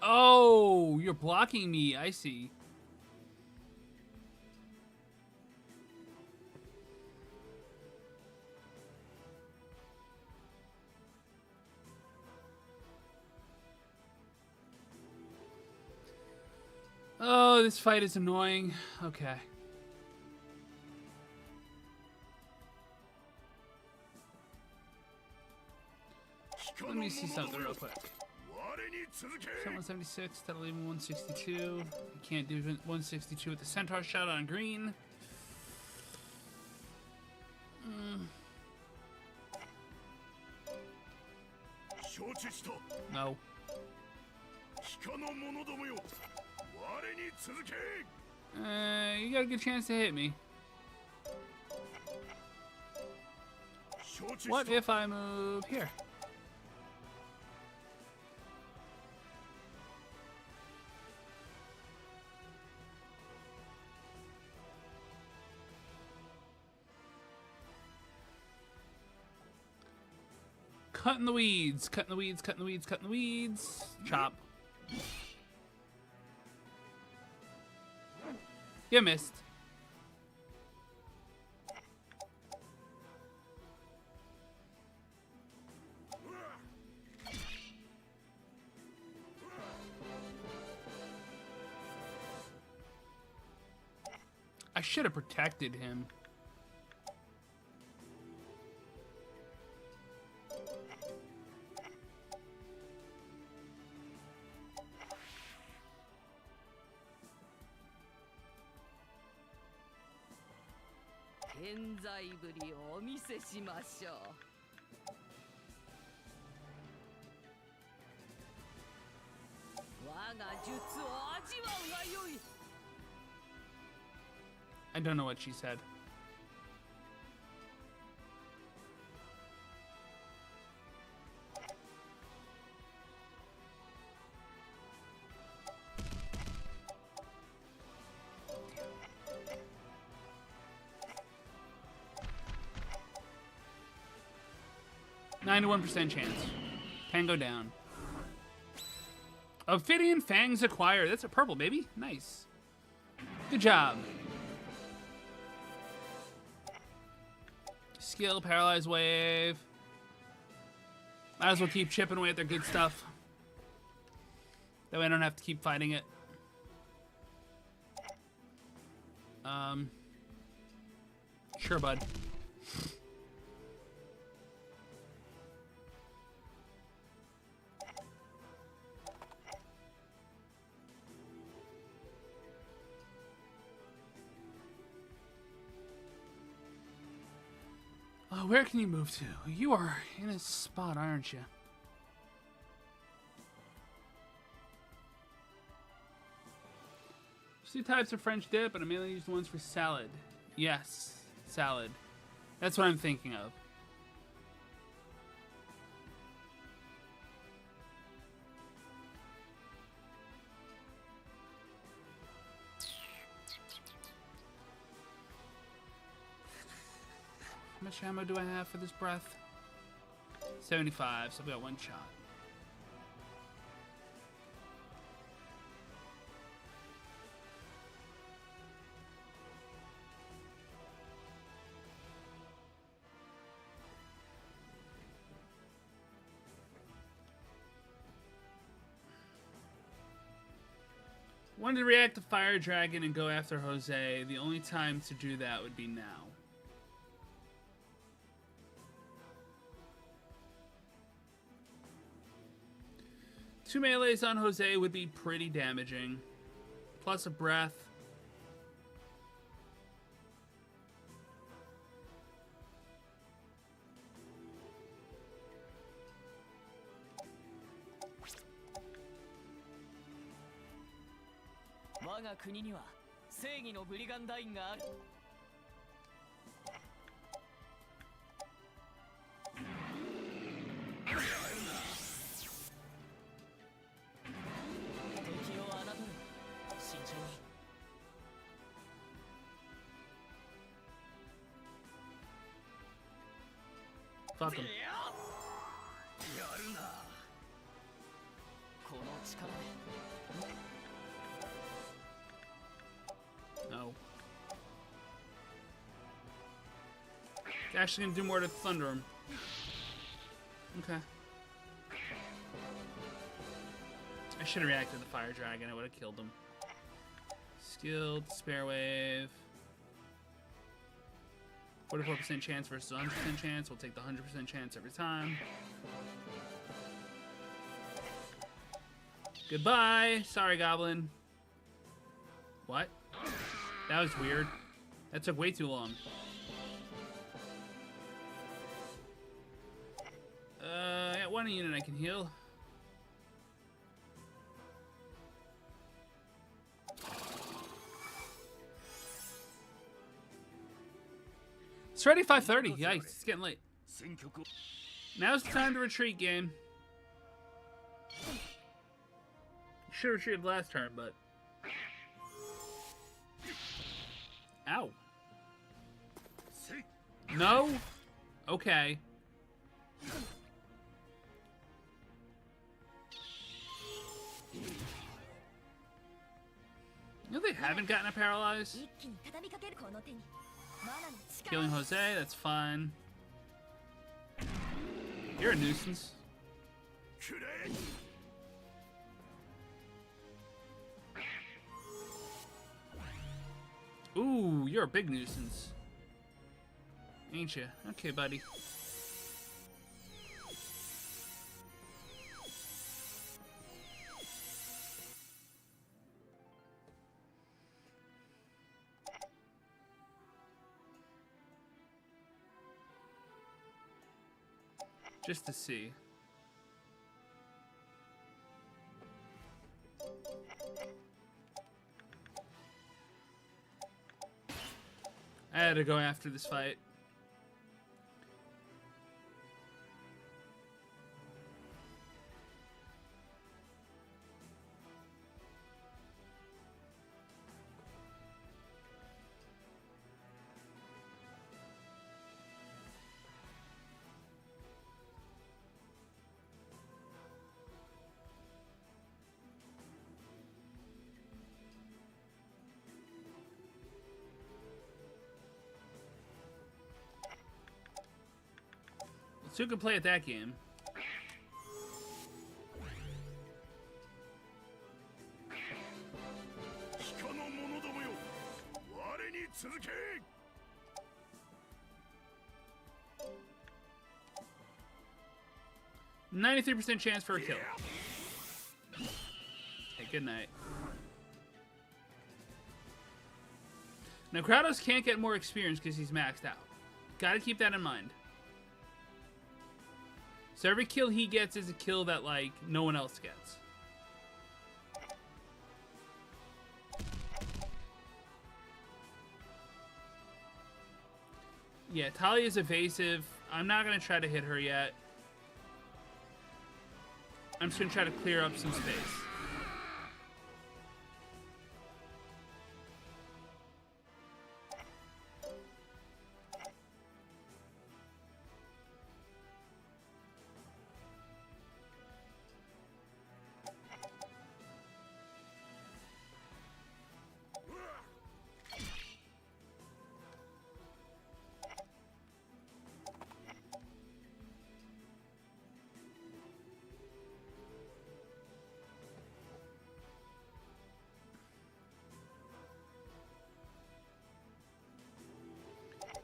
Oh, you're blocking me. I see. Oh, this fight is annoying. Okay. Let me see something real quick. 176, that'll leave him 162. I can't do 162 with the centaur shot on green. No. You got a good chance to hit me. What if I move here? Cutting the weeds, cutting the weeds, cutting the weeds, cutting the weeds. Chop. You missed. I should have protected him. I don't know what she said. %91 chance. Tango down. Ophidian Fangs acquired. That's a purple, baby. Nice. Good job. Skill, Paralyze Wave. Might as well keep chipping away at their good stuff. That way I don't have to keep fighting it. Sure, bud. Where can you move to? You are in a spot, aren't you? There's 2 types of French dip, and I mainly use the ones for salad. Yes, salad. That's what I'm thinking of. much ammo do I have for this breath? 75, so we got one shot. Wanted to react to Fire Dragon and go after Jose. The only time to do that would be now. Two melees on Jose would be pretty damaging. Plus a breath. Fuck him. No. It's actually gonna do more to thunder him. Okay. I should have reacted to the Fire Dragon. I would have killed him. Skilled, spare wave. 44% chance versus 100% chance. We'll take the 100% chance every time. Goodbye. Sorry, Goblin. What? That was weird. That took way too long. I got one unit I can heal. It's already 5:30. Yikes, it's getting late. Now's the time to retreat, game. Should have retreated last turn, but... Ow. No? Okay. You know they haven't gotten a paralyze? Killing Jose, that's fine. You're a nuisance. Ooh, you're a big nuisance. Ain't you? Okay, buddy. Just to see. I had to go after this fight. So who can play at that game? %93 chance for a kill. Hey, good night. Now Kratos can't get more experience because he's maxed out. Gotta keep that in mind. So every kill he gets is a kill that, like, no one else gets. Yeah, Talia's evasive. I'm not going to try to hit her yet. I'm just going to try to clear up some space.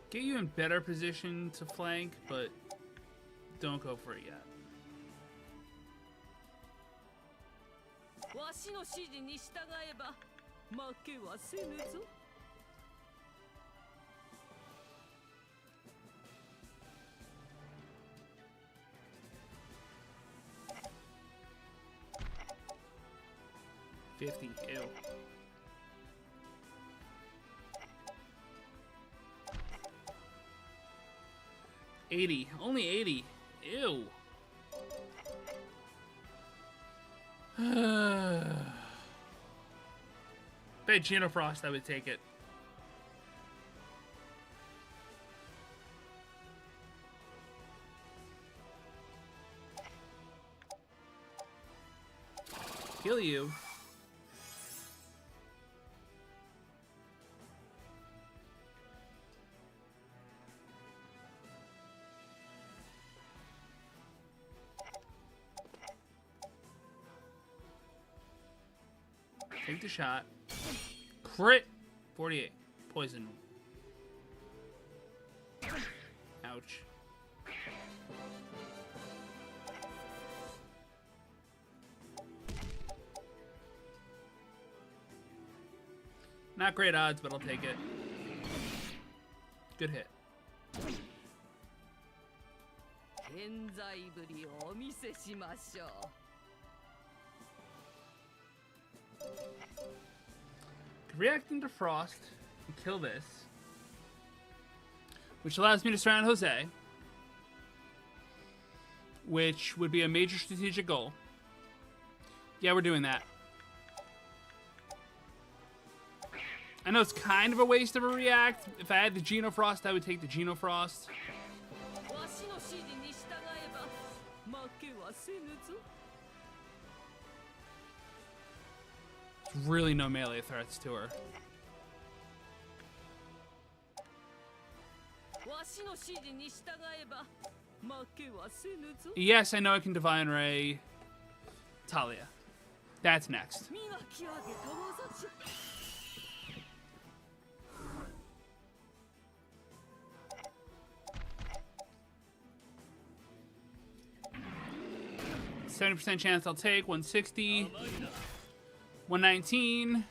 get you in better position to flank, but don't go for it yet. わしの指示に従えば負けはせぬぞ。50. Ew. $80. Only $80. Ew. Bet Geno Frost, I would take it. Kill you. Take the shot. Crit. 48. Poison. Ouch. Not great odds, but I'll take it. Good hit. 健在ぶりをお見せしましょう。 React into Frost and kill this, which allows me to surround Jose, which would be a major strategic goal. Yeah, we're doing that. I know it's kind of a waste of a react. If I had the Geno Frost, I would take the Geno Frost. There's really no melee threats to her. Yes, I know I can Divine Ray Talia. That's next. %70 chance I'll take 160. 119.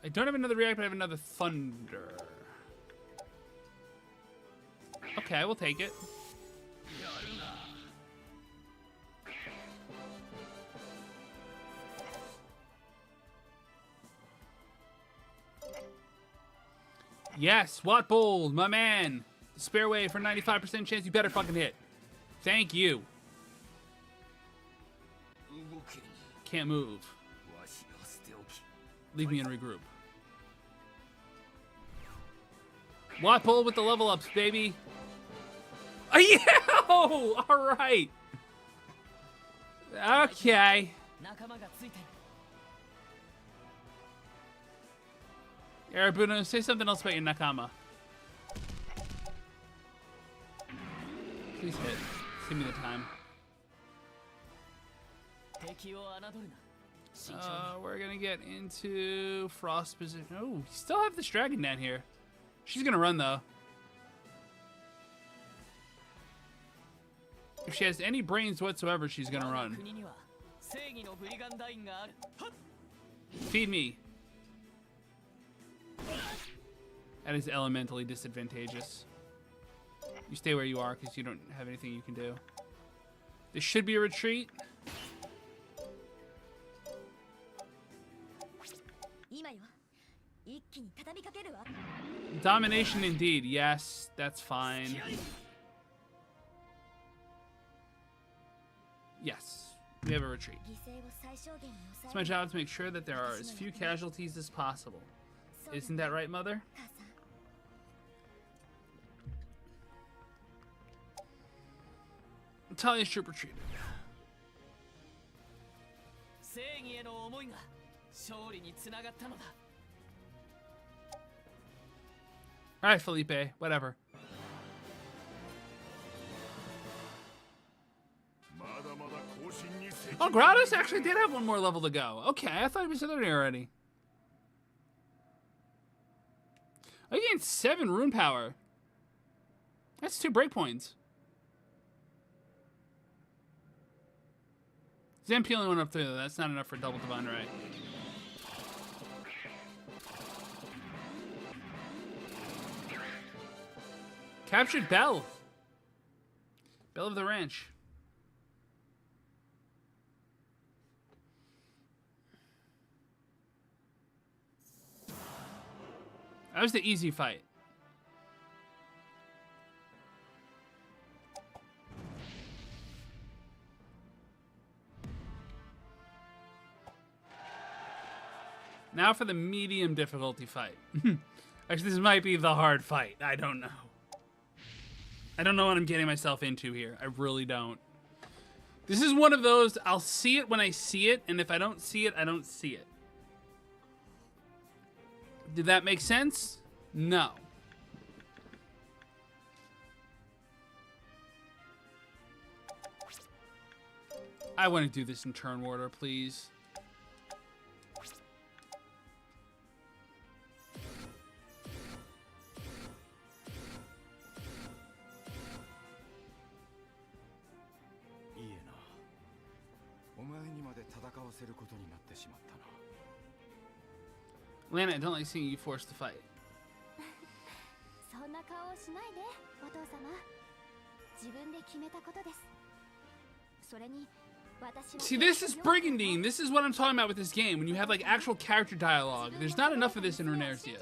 I don't have another react, but I have another thunder. Okay, we'll take it. Yes, Watt Bold, my man. Spare wave for 95% chance. You better fucking hit. Thank you. Can't move. Leave me and regroup. Watt Bold with the level ups, baby. Oh, yeah! All right. Okay. Arabuno, say something else about your Nakama. Please hit. Give me the time. We're gonna get into Frost position. Oh, we still have this dragon down here. She's gonna run though. If she has any brains whatsoever, she's gonna run. Feed me. That is elementally disadvantageous. You stay where you are because you don't have anything you can do. This should be a retreat. Domination indeed. Yes, that's fine. Yes, we have a retreat. It's my job to make sure that there are as few casualties as possible. Isn't that right, Mother? Talia's troop retreated. Alright, Felipe, whatever. Oh, Grados actually did have one more level to go. Okay, I thought he was there already. Oh, you gained 7 rune power. That's 2 breakpoints. Zamp only went up 3 though. That's not enough for double divine right. Captured Belle. Belle of the Ranch. That was the easy fight. Now for the medium difficulty fight. Actually, this might be the hard fight. I don't know. I don't know what I'm getting myself into here. I really don't. This is one of those, I'll see it when I see it, and if I don't see it, I don't see it. Did that make sense? No. I want to do this in turn order, please. Lana, I don't like seeing you forced to fight. See, this is Brigandine. This is what I'm talking about with this game. When you have like actual character dialogue. There's not enough of this in Runersia.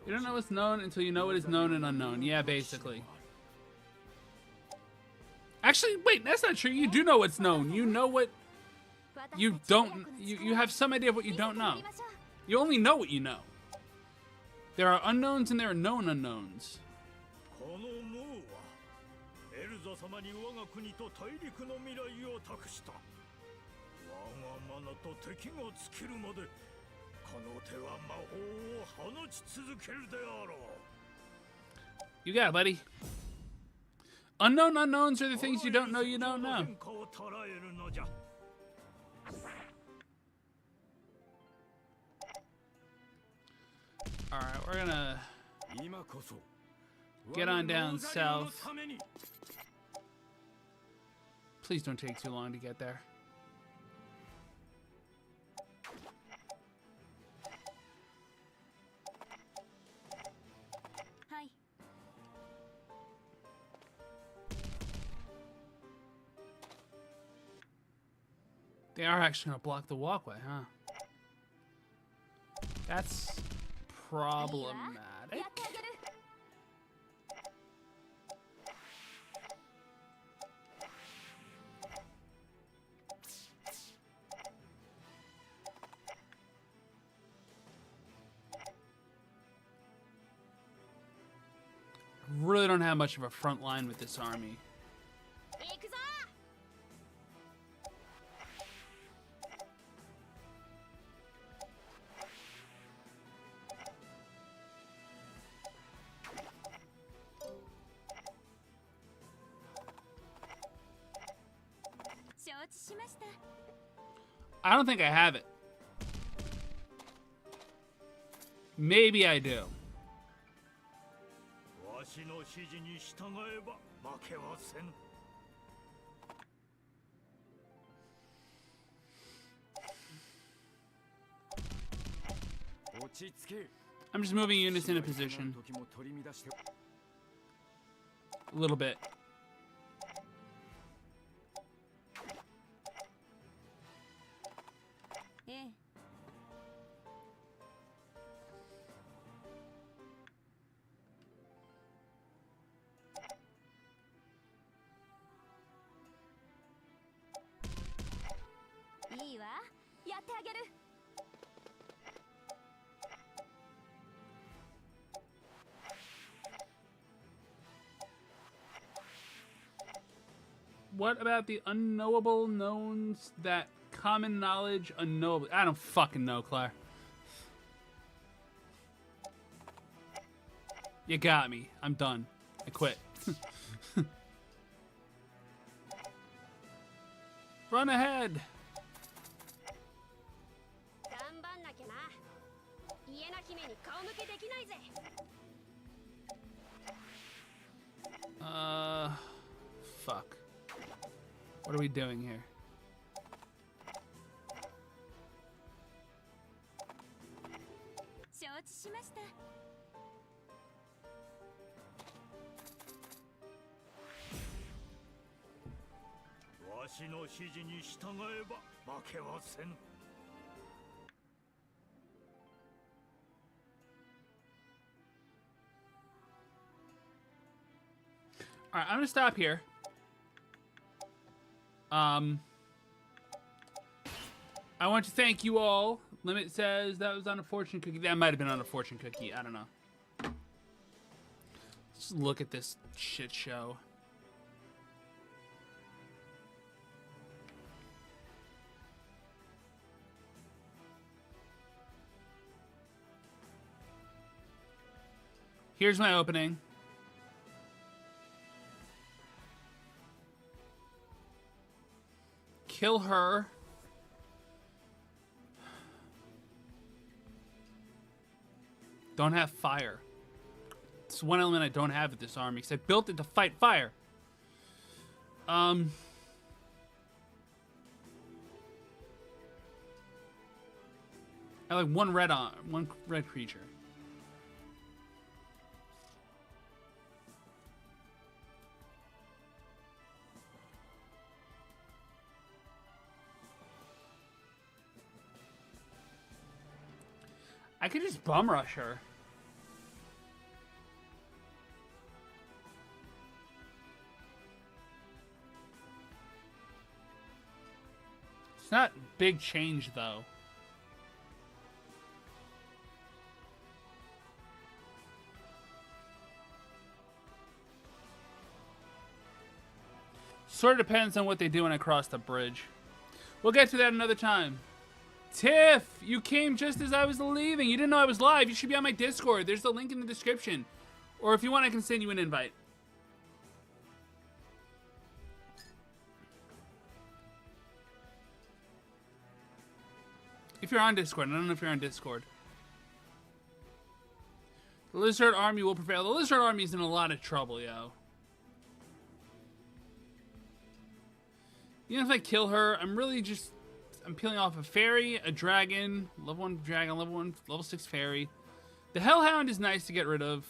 You don't know what's known until you know what is known and unknown. Yeah, basically. Actually, wait, that's not true. You do know what's known. You know what you don't. You have some idea of what you don't know. You only know what you know. There are unknowns and there are known unknowns. You got it, buddy. Unknown unknowns are the things you don't know you don't know. Alright, we're gonna get on down south. Please don't take too long to get there. Hi. They are actually gonna block the walkway, huh? That's problematic. Really don't have much of a front line with this army. I don't think I have it. Maybe I do. I'm just moving units into position. A little bit. What about the unknowable knowns that common knowledge unknowable? I don't fucking know, Claire. You got me. I'm done. I quit. Run ahead. Fuck. What are we doing here? Alright, I'm gonna stop here. I want to thank you all. Limit says that was on a fortune cookie. That might have been on a fortune cookie. I don't know. Let's look at this shit show. Here's my opening. Kill her. Don't have fire. It's one element I don't have with this army because I built it to fight fire. I like one red creature. I could just bum rush her. It's not big change though. Sort of depends on what they do when I cross the bridge. We'll get to that another time. Tiff, you came just as I was leaving. You didn't know I was live. You should be on my Discord. There's the link in the description. Or if you want, I can send you an invite. If you're on Discord. I don't know if you're on Discord. The Lizard Army will prevail. The Lizard Army's in a lot of trouble, yo. Even if I kill her, I'm peeling off a fairy, a dragon, level 1 dragon, level 6 fairy. The Hellhound is nice to get rid of.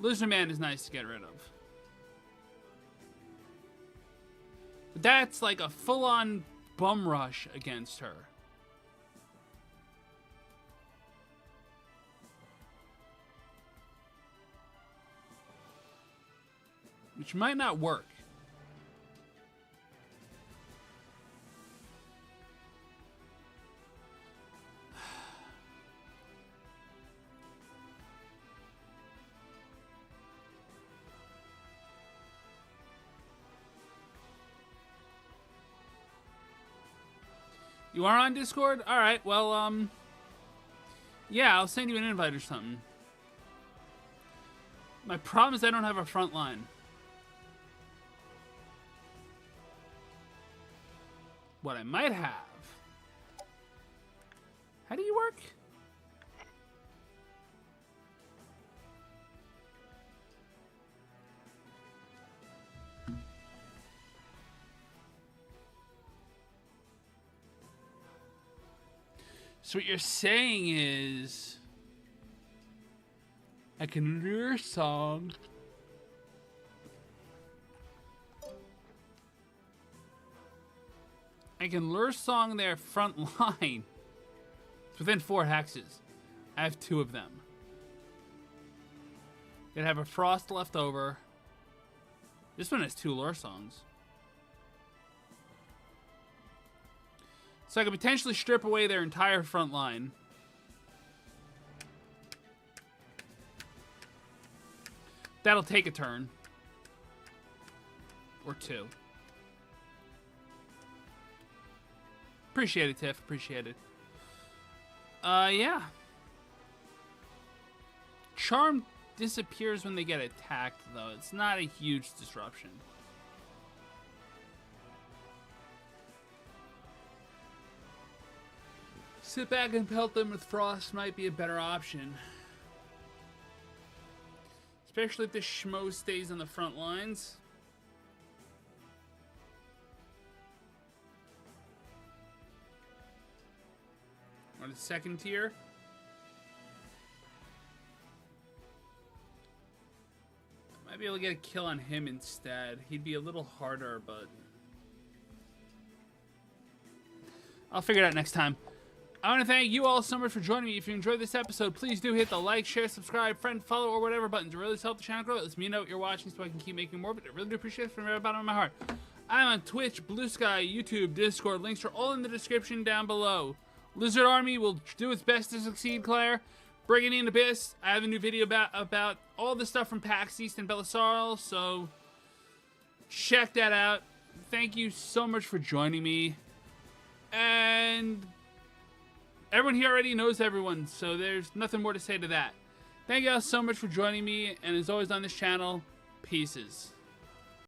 Lizardman is nice to get rid of. But that's like a full-on bum rush against her. Which might not work. You are on Discord? Alright, well, yeah, I'll send you an invite or something. My problem is I don't have a front line. What I might have... How do you work? So what you're saying is... I can lure song... I can lure song their front line. It's within 4 hexes. I have 2 of them. Gonna have a frost left over. This one has 2 lure songs. So I could potentially strip away their entire front line. That'll take a turn. Or 2. Appreciate it, Tiff. Appreciate it. Yeah. Charm disappears when they get attacked, though. It's not a huge disruption. Sit back and pelt them with frost might be a better option. Especially if the schmo stays on the front lines. Or the second tier. Might be able to get a kill on him instead. He'd be a little harder, but I'll figure it out next time. I want to thank you all so much for joining me. If you enjoyed this episode, please do hit the like, share, subscribe, friend, follow, or whatever button to really help the channel grow. It lets me know what you're watching so I can keep making more, but I really do appreciate it from the very bottom of my heart. I'm on Twitch, Bluesky, YouTube, Discord. Links are all in the description down below. Lizard Army will do its best to succeed, Claire. Brigandine Abyss, I have a new video about all the stuff from PAX East and Belisarial, so check that out. Thank you so much for joining me. And everyone here already knows everyone, so there's nothing more to say to that. Thank you all so much for joining me, and as always on this channel, pieces.